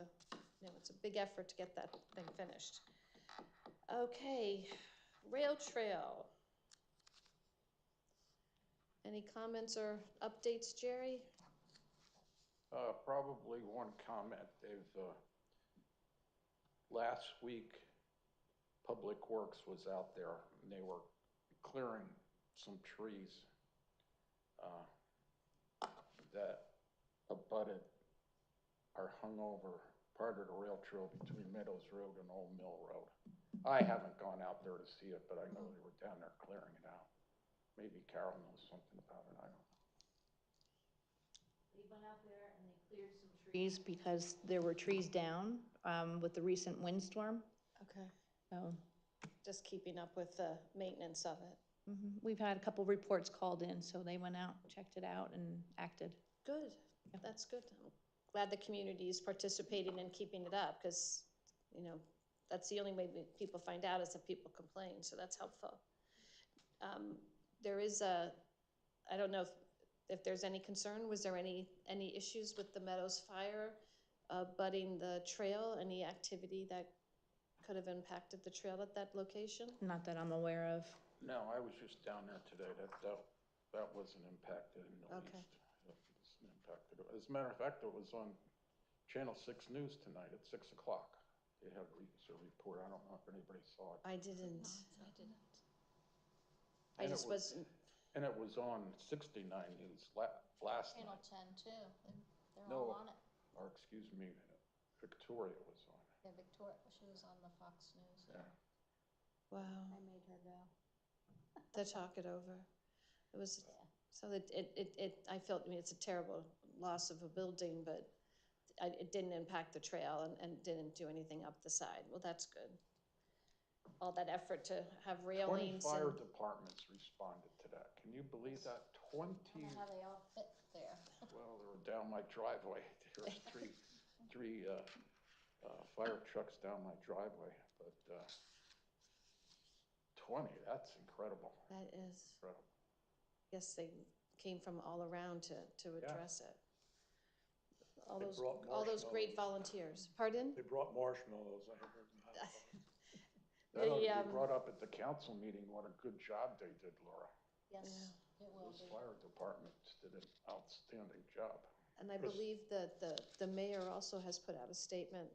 C: it's a big effort to get that thing finished. Okay, rail trail. Any comments or updates, Jerry?
F: Probably one comment. Last week, Public Works was out there and they were clearing some trees that abutted or hung over part of the rail trail between Meadows Road and Old Mill Road. I haven't gone out there to see it, but I know they were down there clearing it out. Maybe Carol knows something about it, I don't know.
I: They went out there and they cleared some trees because there were trees down with the recent windstorm.
C: Okay.
I: So
C: Just keeping up with the maintenance of it.
I: we've had a couple reports called in, so they went out, checked it out, and acted.
C: Good, that's good. I'm glad the community is participating and keeping it up, because, that's the only way people find out is if people complain, so that's helpful. There is I don't know if there's any concern, was there any issues with the Meadows fire budding the trail, any activity that could have impacted the trail at that location?
I: Not that I'm aware of.
F: No, I was just down there today. That wasn't impacted in the
C: Okay.
F: least. It wasn't impacted. As a matter of fact, it was on Channel 6 News tonight at 6 o'clock. They had a report. I don't know if anybody saw it.
C: I didn't.
K: I didn't.
C: I
F: And it
C: just
F: was-
C: wasn't.
F: And it was on 69 News last
A: Channel
F: night.
A: 10 too. They're
F: No.
A: all on it.
F: Or excuse me, Victoria was on.
A: Yeah, Victoria, she was on the Fox News.
F: Yeah.
C: Wow.
A: I made her go.
C: To talk it over. It was,
A: Yeah.
C: so I felt, it's a terrible loss of a building, but it didn't impact the trail and didn't do anything up the side. Well, that's good. All that effort to have
F: 20
C: railings
F: fire
C: and,
F: departments responded to that. Can you believe that? 20.
A: I don't know how they all fit there.
F: Well, they were down my driveway. There was three fire trucks down my driveway, but 20, that's incredible.
C: that is,
F: Incredible.
C: yes, they came from all around to address it.
E: They brought
C: all those great
E: marshmallows.
C: volunteers. Pardon?
E: They brought marshmallows, I heard them have fun.
F: That ought to
C: The,
F: be brought up at the council meeting, what a good job they did, Laura.
A: Yes, it will
F: Those
A: be.
F: fire departments did an outstanding job.
C: And I believe that the mayor also has put out a statement.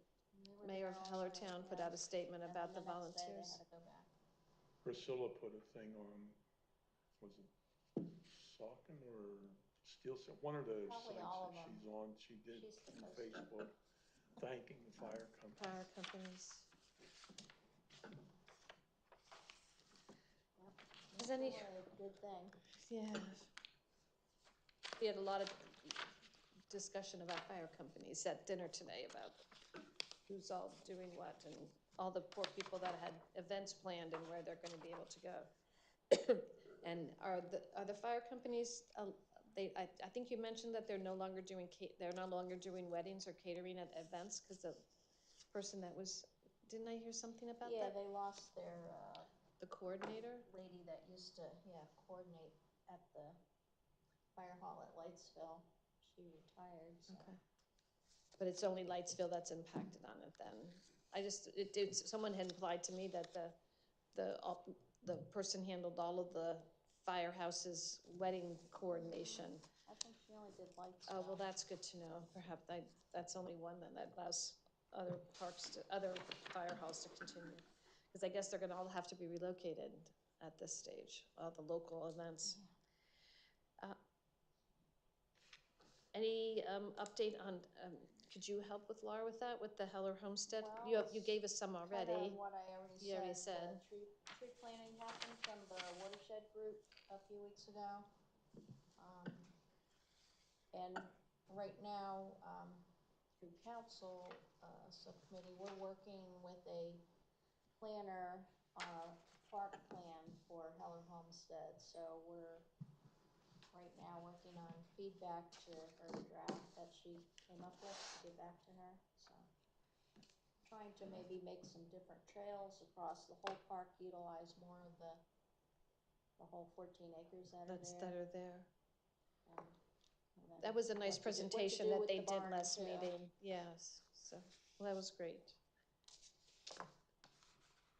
A: They were
C: Mayor of
A: there all
C: Hellertown
A: night,
C: put
A: yeah.
C: out a statement
A: And
C: about
A: then
C: the
A: next day
C: volunteers.
A: They had to go back.
E: Priscilla put a thing on, was it Saucon or one of those
A: Probably
E: sites
A: all
E: that
A: of them.
E: she's on, she did
A: She's the
E: on
A: most-
E: Facebook, thanking the fire company.
C: Fire companies.
A: Yep.
C: Is any-
A: That's really a good thing.
C: Yeah. We had a lot of discussion about fire companies at dinner today about who's all doing what and all the poor people that had events planned and where they're gonna be able to go. And are the fire companies, I think you mentioned that they're no longer doing weddings or catering at events, cause the person that was, didn't I hear something about
A: Yeah,
C: that?
A: they lost their,
C: The coordinator?
A: lady that used to, coordinate at the fire hall at Lightsville. She retired, so.
C: Okay. But it's only Lightsville that's impacted on it then? Someone had implied to me that the person handled all of the firehouse's wedding coordination.
A: I think she only did Lightsville.
C: Oh, well, that's good to know. Perhaps that's only one then that allows other fire halls to continue. Because I guess they're gonna all have to be relocated at this stage, all the local events. Any update on, could you help with Laura with that, with the Heller Homestead?
A: Well,
C: You gave us some
A: Kinda
C: already.
A: what I already
C: You already
A: said.
C: said.
A: Tree planting happened from the watershed group a few weeks ago. And right now, through council, subcommittee, we're working with a planner on a park plan for Heller Homestead. So we're right now working on feedback to her draft that she came up with to give back to her, so. Trying to maybe make some different trails across the whole park, utilize more of the whole 14 acres that are there. And then
C: That was a nice
A: what to do
C: presentation that
A: with
C: they
A: the
C: did
A: barn,
C: last
A: too.
C: meeting, yes, so, well, that was great.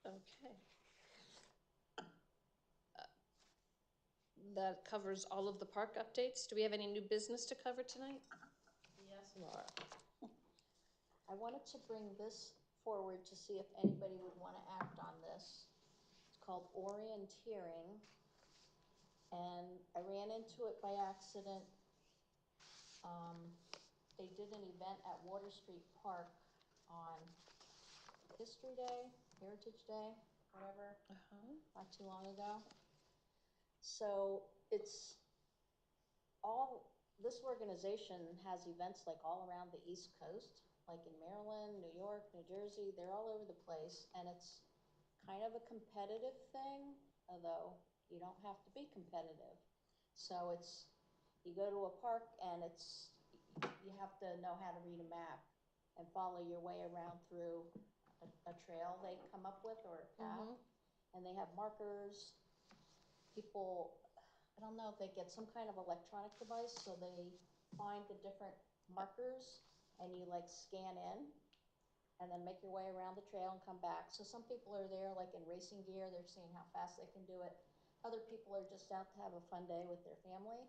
C: Okay. That covers all of the park updates. Do we have any new business to cover tonight? Yes, Laura.
A: I wanted to bring this forward to see if anybody would want to act on this. It's called orienteering, and I ran into it by accident. They did an event at Water Street Park on History Day, Heritage Day, whatever, not too long ago. So it's this organization has events like all around the East Coast, like in Maryland, New York, New Jersey, they're all over the place, and it's kind of a competitive thing, although you don't have to be competitive. So you go to a park and you have to know how to read a map and follow your way around through a trail they come up with or a path. And they have markers. People, I don't know if they get some kind of electronic device, so they find the different markers and you like scan in and then make your way around the trail and come back. So some people are there like in racing gear, they're seeing how fast they can do it. Other people are just out to have a fun day with their family.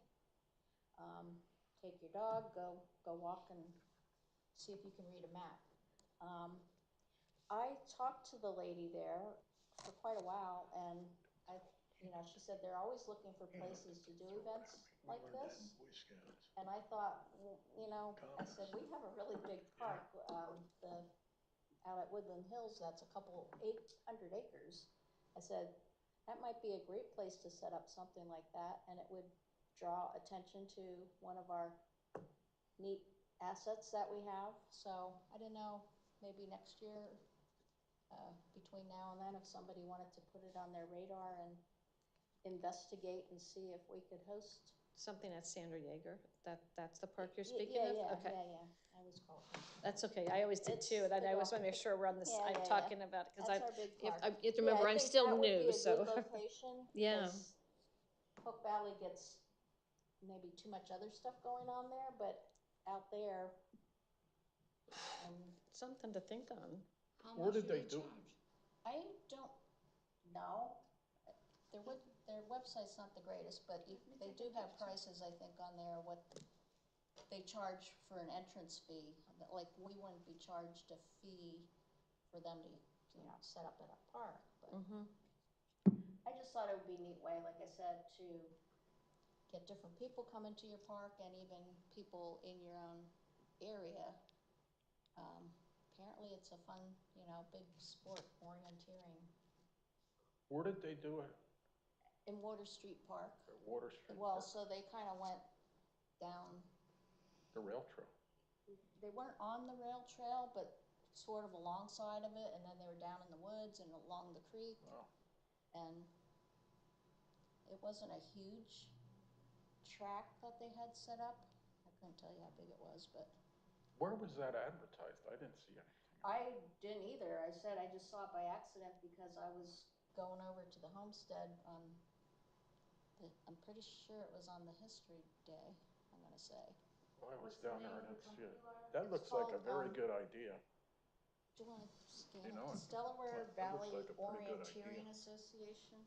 A: Take your dog, go walk and see if you can read a map. I talked to the lady there for quite a while, and she said they're always looking for places to do events like this.
E: Boy Scouts.
A: And I thought, I said, we have a really big park, out at Woodland Hills, that's a couple 800 acres. I said, that might be a great place to set up something like that, and it would draw attention to one of our neat assets that we have. So I didn't know, maybe next year, between now and then, if somebody wanted to put it on their radar and investigate and see if we could host.
C: Something at Sandra Yeager, that's the park you're speaking of?
A: Yeah,
C: Okay.
A: yeah, I was called.
C: That's okay, I always did too, and I always want to make sure we're on this,
A: Yeah,
C: I'm
A: yeah,
C: talking about it, because
A: That's our big
C: you
A: park.
C: have to remember, I'm still new, so.
A: I think that would be a good location.
C: Yeah.
A: Because Hook Valley gets maybe too much other stuff going on there, but out there, And
C: Something to think on.
K: How
F: Where
K: much
F: did
K: do
F: they
K: they
F: do-
K: charge?
A: I don't know. Their website's not the greatest, but they do have prices, I think, on there, what they charge for an entrance fee. Like, we wouldn't be charged a fee for them to, set up at a park, but I just thought it would be a neat way, like I said, to get different people coming to your park and even people in your own area. Apparently it's a fun, big sport, orienteering.
F: Where did they do it?
A: In Water Street Park.
F: At Water Street
A: Well,
F: Park?
A: so they kind of went down,
F: The rail trail?
A: they weren't on the rail trail, but sort of alongside of it, and then they were down in the woods and along the creek.
F: Wow.
A: And it wasn't a huge track that they had set up. I couldn't tell you how big it was, but
F: Where was that advertised? I didn't see anything.
A: I didn't either. I said I just saw it by accident because I was going over to the homestead on I'm pretty sure it was on the History Day, I'm gonna say.
F: Well, I was
A: What's the
F: down there,
A: name
F: I
A: of the
F: didn't see it.
A: company, Laura?
F: That
A: It's
F: looks like a
A: called,
F: very good idea.
A: Do you wanna scan
F: You
A: it?
F: know,
A: Delaware
F: that looks
A: Valley
F: like a pretty good
A: Orienteering
F: idea.
A: Association.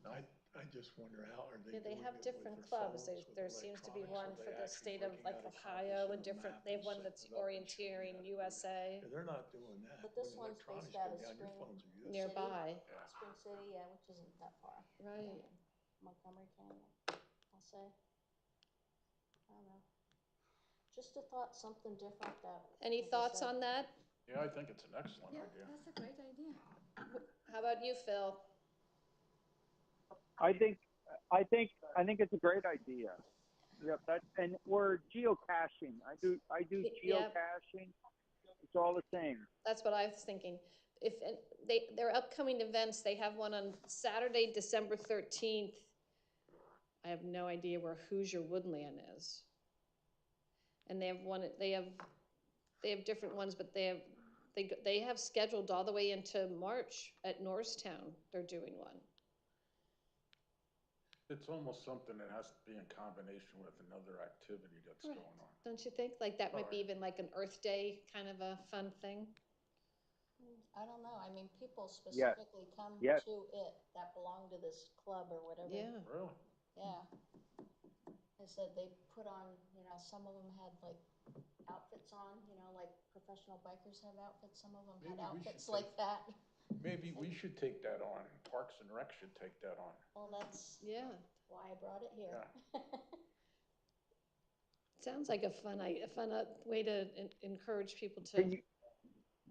F: No,
E: I just wonder how are they
C: Yeah, they
E: doing
C: have
E: it with
C: different
E: their
C: clubs.
E: phones, with
C: There seems to be one
E: electronics? Are
C: for
E: they
C: the
E: actually
C: state of
E: breaking
C: like
E: out a
C: Ohio
E: compass
C: and
E: a
C: different,
E: map
C: they have
E: and
C: one that's
E: setting it up and showing you
C: orienteering
E: how to do that?
C: USA
E: Yeah, they're not doing that.
A: But this
E: when
A: one's
E: electronics
A: based out
E: go
A: of
E: down, your
A: Spring
E: phones are useless.
C: nearby.
F: Yeah.
A: Spring City, yeah, which isn't that far.
C: Right.
A: down in Montgomery County, I'll say. I don't know. Just a thought, something different that.
C: Any
A: like I
C: thoughts
A: said,
C: on that?
F: Yeah, I think it's an excellent
K: Yeah,
F: idea.
K: that's a great idea.
C: How about you, Phil?
H: I think it's a great idea. Yep, and we're geocaching. I do
C: Yeah.
H: geocaching. It's all the same.
C: That's what I was thinking. If their upcoming events, they have one on Saturday, December 13th. I have no idea where Hoosier Woodland is. And they have different ones, but they have scheduled all the way into March at Norristown. They're doing one.
F: It's almost something that has to be in combination with another activity that's
C: Correct.
F: going on.
C: Don't you think? Like that might be
F: Right.
C: even like an Earth Day kind of a fun thing.
A: I don't know, I mean, people
H: Yes.
A: specifically come
H: Yes.
A: to it that belong to this club or whatever.
C: Yeah.
F: Really?
A: Yeah. I said they put on, some of them had like outfits on, like professional bikers have outfits, some of them
F: Maybe
A: had
F: we should
A: outfits like that.
F: Maybe we should take that on. Parks and Rec should take that on.
A: Well, that's
C: Yeah.
A: why I brought it here.
C: Sounds like a fun way to encourage people to.
H: Can you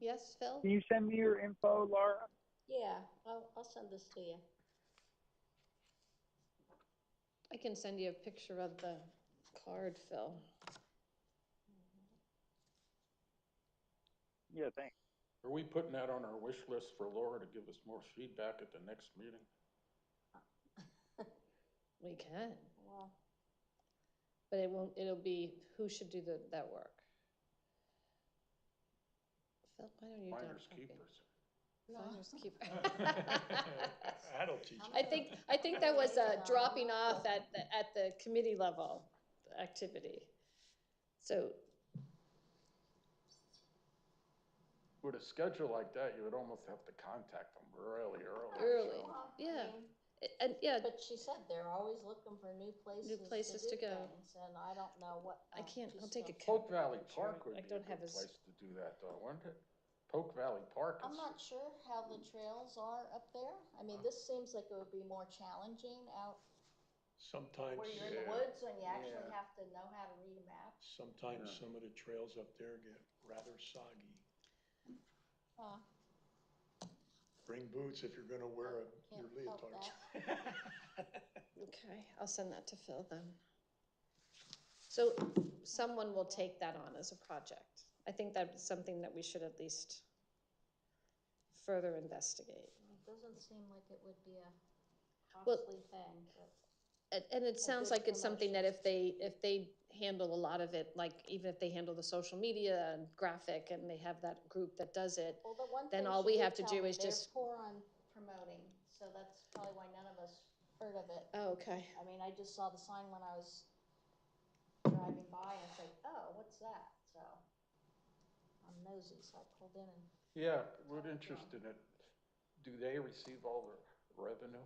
C: Yes, Phil?
H: can you send me your info, Laura?
A: Yeah, I'll send this to you.
C: I can send you a picture of the card, Phil.
H: Yeah, thanks.
F: Are we putting that on our wish list for Laura to give us more feedback at the next meeting?
C: We can,
A: Well,
C: but it'll be who should do that work. Phil, why don't you?
F: Finders
C: Okay.
F: keepers.
C: Finders keepers.
E: That'll teach you.
C: I think that was dropping off at the committee level activity. So
F: With a schedule like that, you would almost have to contact them really early.
C: early,
A: well, I
C: yeah,
A: mean,
C: and yeah.
A: but she said they're always looking for new places
C: to
A: to do
C: go.
A: things, and I don't know what.
C: I can't. I'll
A: just
C: take a
F: Polk Valley
C: picture.
F: Park would
C: I
F: be a
C: don't have
F: good
C: his.
F: place to do that though, wouldn't it? Polk Valley Park
A: I'm
F: is,
A: not sure how the trails are up there. I mean, this seems like it would be more challenging out
E: Sometimes,
A: where you're in the
F: Yeah.
A: woods and you actually
F: Yeah.
A: have to know how to read a map.
E: sometimes
F: Yeah.
E: some of the trails up there get rather soggy. Bring boots if you're gonna wear your
A: Can't help
E: leotard.
C: Okay, I'll send that to Phil then. So someone will take that on as a project. I think that's something that we should at least further investigate.
A: It doesn't seem like it would be a
C: Well-
A: costly thing, but.
C: And it sounds
A: good
C: like it's something that if they handle a lot of it, like even if they handle the social media and graphic and they have that group that does it,
A: Well, the one
C: then
A: thing
C: all
A: she
C: we
A: did
C: have to
A: tell
C: do
A: me,
C: is
A: they're
C: just.
A: poor on promoting, so that's probably why none of us heard of it.
C: Oh, okay.
A: I mean, I just saw the sign when I was driving by and it's like, oh, what's that? So I'm nosy, so I pulled in and,
F: Yeah, we're interested in, do they receive all the revenue?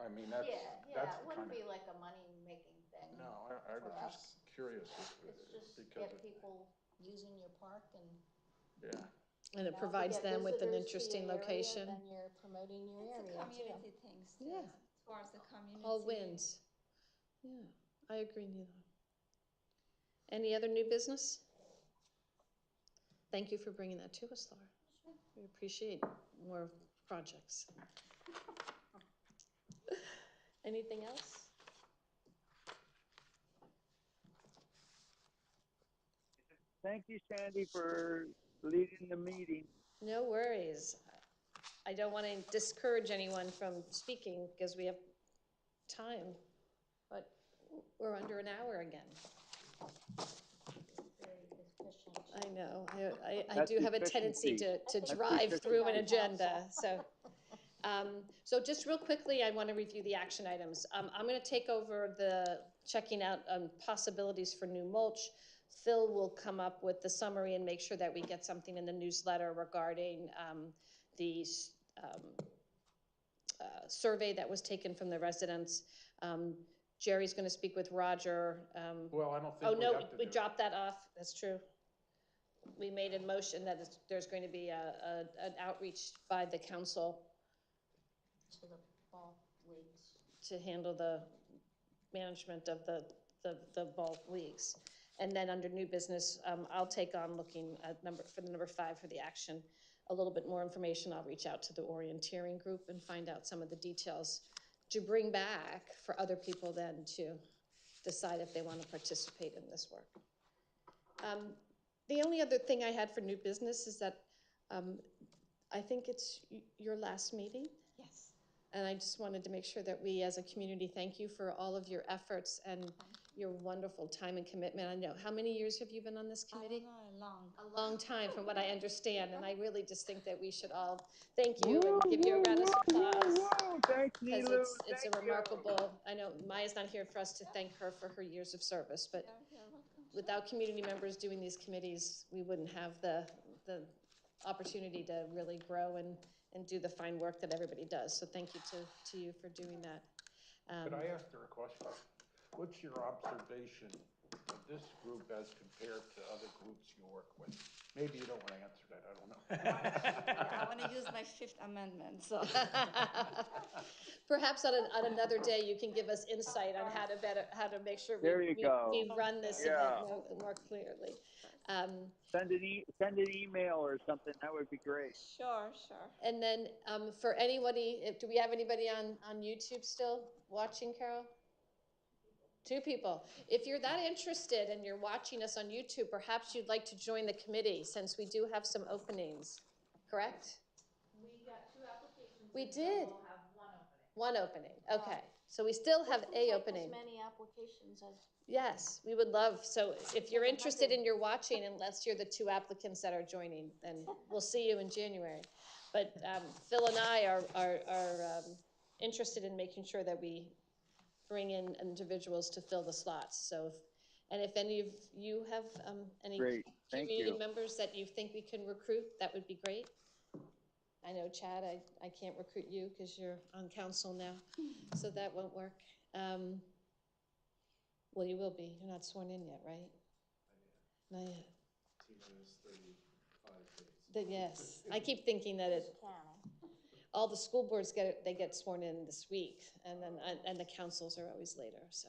F: I mean, that's
A: yeah,
F: that's
A: it
F: the
A: wouldn't
F: kind
A: be
F: of,
A: like a money-making thing.
F: no, I
A: for
F: was
A: us.
F: just curious
A: It's just
F: because
A: get
F: it,
A: people using your park and,
F: yeah.
C: And it
A: if you
C: provides
A: get
C: them with an
A: visitors to
C: interesting
A: your area,
C: location.
A: then you're promoting your
K: It's a
A: area too.
K: community thing too,
C: Yeah.
K: towards the community.
C: All wins. Yeah, I agree, Neela. Any other new business? Thank you for bringing that to us, Laura.
A: Sure.
C: We appreciate more projects. Anything else?
H: Thank you, Sandy, for leading the meeting.
C: No worries. I don't want to discourage anyone from speaking because we have time, but we're under an hour again.
A: Very efficient.
C: I know. I
H: That's
C: do have a tendency
H: efficiency.
C: to
A: That's
C: drive
H: efficiency.
C: through an
A: Town
C: agenda,
A: council.
C: so just real quickly, I want to review the action items. I'm going to take over the checking out possibilities for new mulch. Phil will come up with the summary and make sure that we get something in the newsletter regarding the survey that was taken from the residents. Jerry's going to speak with Roger.
F: Well, I don't think
C: Oh,
F: we
C: no,
F: have to
C: we
F: do it.
C: dropped that off. That's true. We made a motion that there's going to be an outreach by the council
A: To the ball leagues.
C: to handle the management of the ball leagues. And then under new business, I'll take on looking at number 5 for the action. A little bit more information, I'll reach out to the orienteering group and find out some of the details to bring back for other people then to decide if they want to participate in this work. The only other thing I had for new business is that I think it's your last meeting.
K: Yes.
C: And I just wanted to make sure that we as a community thank you for all of your efforts and your wonderful time and commitment. I know, how many years have you been on this
K: I
C: committee?
K: don't know,
C: A long time from what I understand, and I really just think that we should all thank you and give you a round of applause.
H: Thanks,
C: Because
H: Nilu.
C: it's a
H: Thank
C: remarkable, I know Maya's not here for us to thank her for her years of service, but
K: you're welcome.
C: without community members doing these committees, we wouldn't have the opportunity to really grow and do the fine work that everybody does. So thank you to you for doing that.
F: Could I ask her a question? What's your observation of this group as compared to other groups you work with? Maybe you don't want to answer that, I don't know.
K: I want to use my 5th amendment, so.
C: Perhaps on another day, you can give us insight on how to make sure
H: There you go.
C: we run this
H: Yeah.
C: event more clearly.
H: Send an email or something. That would be great.
K: Sure.
C: And then for anybody, do we have anybody on YouTube still watching, Carol? 2 people. If you're that interested and you're watching us on YouTube, perhaps you'd like to join the committee since we do have some openings, correct?
D: We got 2 applications.
C: We
D: and
C: did.
D: We'll have 1 opening.
C: One opening, okay. So we still have
A: We can
C: a
A: take
C: opening.
A: as many applications as,
C: Yes, we would love, so if you're interested and you're watching, unless you're the 2 applicants that are joining, then we'll see you in January. But Phil and I are interested in making sure that we bring in individuals to fill the slots. So, if any of you have any
H: Great. Thank
C: community
H: you.
C: members that you think we can recruit, that would be great. I know, Chad, I can't recruit you because you're on council now, so that won't work. Well, you will be. You're not sworn in yet, right? Not yet.
B: T-minus 35 days.
C: Yes, I keep thinking that
A: county.
C: all the school boards get sworn in this week, and then and the councils are always later. So,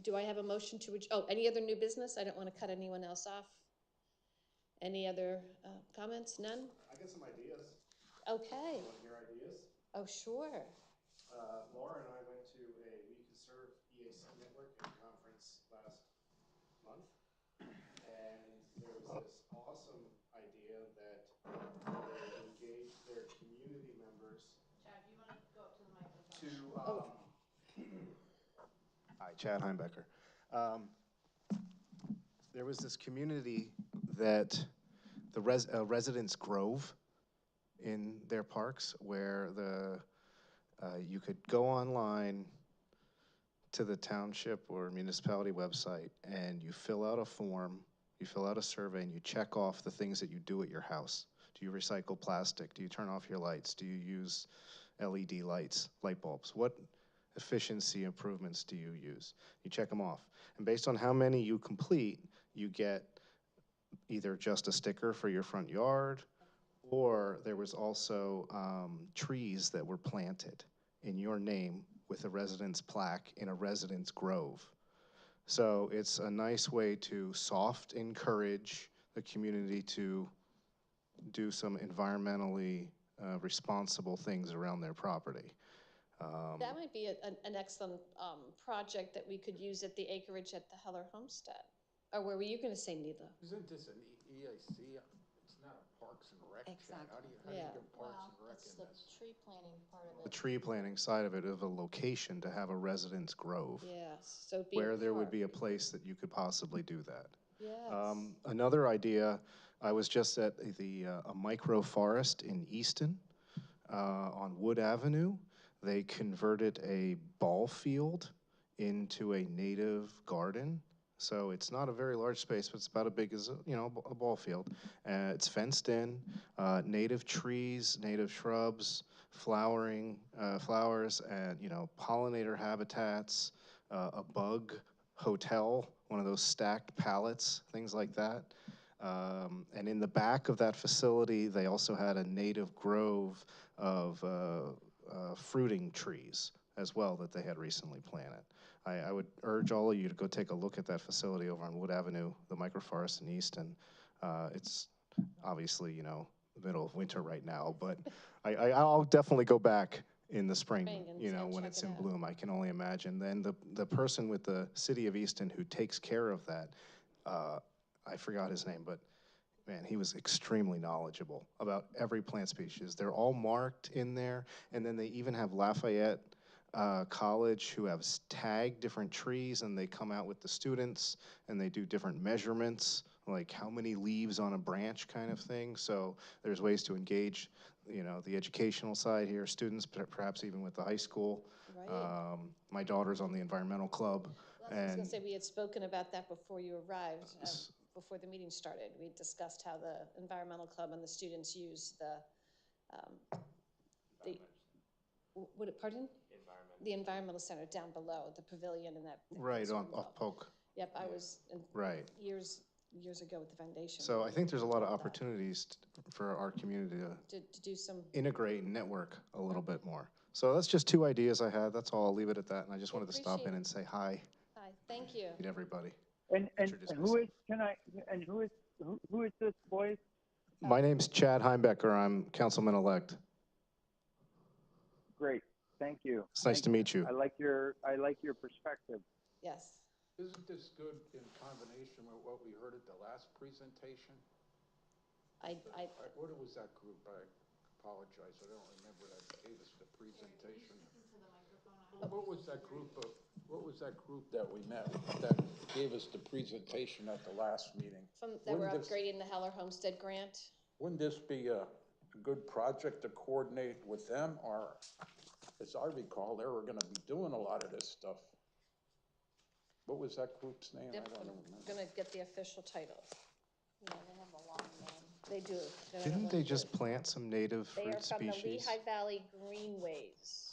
C: do I have a motion to? Any other new business? I don't want to cut anyone else off. Any other comments? None.
L: I got some ideas.
C: Okay.
L: You want to hear ideas?
C: Oh, sure.
L: Laura and I went to a We Can Serve EAC networking conference last month, and there was this awesome idea that they engage their community members
D: Chad, do you want to go up to the microphone?
L: Hi, Chad Heimbecker. There was this community that the Residents Grove in their parks where you could go online to the township or municipality website and you fill out a form.
M: You fill out a survey and you check off the things that you do at your house. Do you recycle plastic? Do you turn off your lights? Do you use LED lights, light bulbs? What efficiency improvements do you use? You check them off. And based on how many you complete, you get either just a sticker for your front yard, or there was also trees that were planted in your name with a residence plaque in a residence grove. So it's a nice way to soft encourage the community to do some environmentally responsible things around their property.
C: That might be an excellent project that we could use at the acreage at the Heller Homestead. Or where were you gonna say, Neela?
F: Isn't this an EAC? It's not a Parks and Rec. Chad. How do you
C: Yeah.
F: get Parks
A: Well,
F: and Rec
A: that's
F: in
A: the
F: this?
A: tree planting part of
M: The
A: it.
M: tree planting side of it, of a location to have a residence grove.
C: Yes, so it'd be a
M: Where there would
C: park.
M: be a place that you could possibly do that.
C: Yes.
M: Another idea, I was just at a micro forest in Easton on Wood Avenue. They converted a ball field into a native garden. So it's not a very large space, but it's about as big as a ball field. It's fenced in, native trees, native shrubs, flowers, and pollinator habitats, a bug hotel, one of those stacked pallets, things like that. And in the back of that facility, they also had a native grove of fruiting trees as well that they had recently planted. I would urge all of you to go take a look at that facility over on Wood Avenue, the microforest in Easton. It's obviously, the middle of winter right now, but I'll definitely go back in the spring,
C: and
M: when
C: check
M: it's
C: it
M: in
C: out.
M: bloom. I can only imagine. Then the person with the city of Easton who takes care of that, I forgot his name, but man, he was extremely knowledgeable about every plant species. They're all marked in there, and then they even have Lafayette College who have tagged different trees, and they come out with the students, and they do different measurements, like how many leaves on a branch kind of thing. So there's ways to engage, the educational side here, students, perhaps even with the high school.
C: Right.
M: My daughter's on the environmental club.
C: Well, I was gonna say, we had spoken about that before you arrived, before the meeting started. We discussed how the environmental club and the students use pardon? The environmental center down below, the pavilion and that.
M: Right, off Polk.
C: Yep, I was
M: Right.
C: years ago with the foundation.
M: So I think there's a lot of opportunities for our community
C: to do some.
M: integrate and network a little bit more. So that's just 2 ideas I had. That's all. I'll leave it at that. And I just wanted to stop in and say hi.
C: Hi, thank you.
M: Meet everybody.
H: And
M: Introduce
H: who
M: myself.
H: is who is this voice?
M: My name's Chad Heimbecker. I'm councilman-elect.
H: Great, thank you.
M: It's nice to meet you.
H: I like your perspective.
C: Yes.
F: Isn't this good in combination with what we heard at the last presentation? What was that group? I apologize, I don't remember that gave us the presentation. What was that group that we met that gave us the presentation at the last meeting?
C: That we're upgrading the Heller Homestead grant.
F: Wouldn't this be a good project to coordinate with them? Or, as I recall, they were gonna be doing a lot of this stuff. What was that group's name?
C: Yep,
F: I don't
C: I'm
F: remember.
C: gonna get the official title.
A: Yeah, they have a long name.
C: They do.
M: Didn't they just plant some native
C: They are
M: fruit
C: from the
M: species?
C: Lehigh Valley Greenways.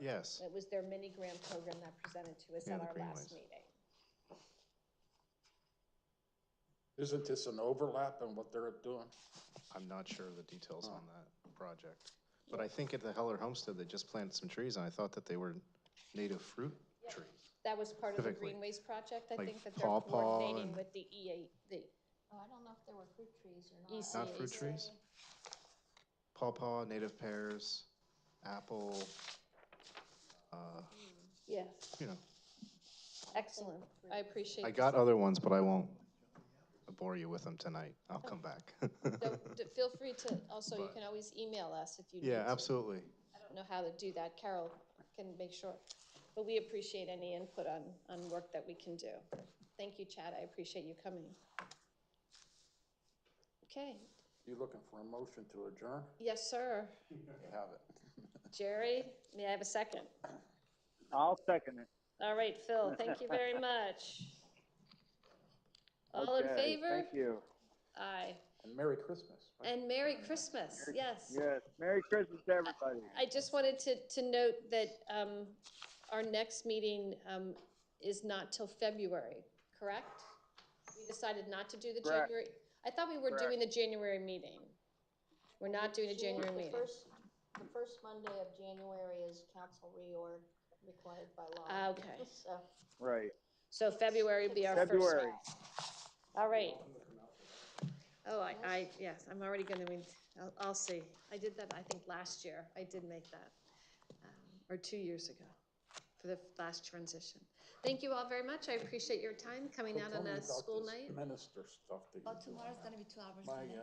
M: Yes.
C: It was their mini grant program that presented to us
M: Yeah,
C: at
M: the
C: our last
M: Greenways.
C: meeting.
F: Isn't this an overlap in what they're doing?
M: I'm not sure of the details on that project. But I think at the Heller Homestead, they just planted some trees, and I thought that they were native fruit trees.
C: That was part of the
M: Specifically.
C: Greenways project, I
M: Like
C: think that they're
M: pawpaw
C: coordinating
M: and-
C: with the
A: Oh, I don't know if there were fruit trees or not.
C: ECAs.
M: Not fruit trees? Pawpaw, native pears, apple,
C: Yes,
M: you know.
C: excellent. I appreciate.
M: I got other ones, but I won't bore you with them tonight. I'll come back.
C: Feel free to, also, you can always email us if you need to.
M: Yeah, absolutely.
C: I don't know how to do that. Carol can make sure. But we appreciate any input on work that we can do. Thank you, Chad. I appreciate you coming. Okay.
F: You looking for a motion to adjourn?
C: Yes, sir.
F: You have it.
C: Jerry, may I have a second?
H: I'll second it.
C: All right, Phil, thank you very much. All in
H: Okay,
C: favor?
H: thank you.
C: Aye.
F: And Merry Christmas. right?
C: And Merry Christmas, yes.
H: Yes, Merry Christmas, everybody.
C: I just wanted to note that our next meeting is not till February, correct? We decided not to do the
H: Correct.
C: January, I thought we were
H: Correct.
C: doing the January meeting. We're not doing a January
A: The
C: meeting.
A: first Monday of January is council reorg required by law.
C: Okay.
A: So,
H: Right,
C: So February would be our first.
H: February.
C: All right.
L: Welcome to come out for that.
C: Oh, yes, I'm already gonna, I'll see. I did that, I think, last year. I did make that, or 2 years ago, for the last transition. Thank you all very much. I appreciate your time coming
F: So
C: out
F: tell
C: on
F: me
C: a
F: about
C: school
F: this
C: night.
F: Minister stuff that
K: Oh,
F: you're doing
K: tomorrow's
F: now.
K: gonna be 2 hours
F: My,
K: delay.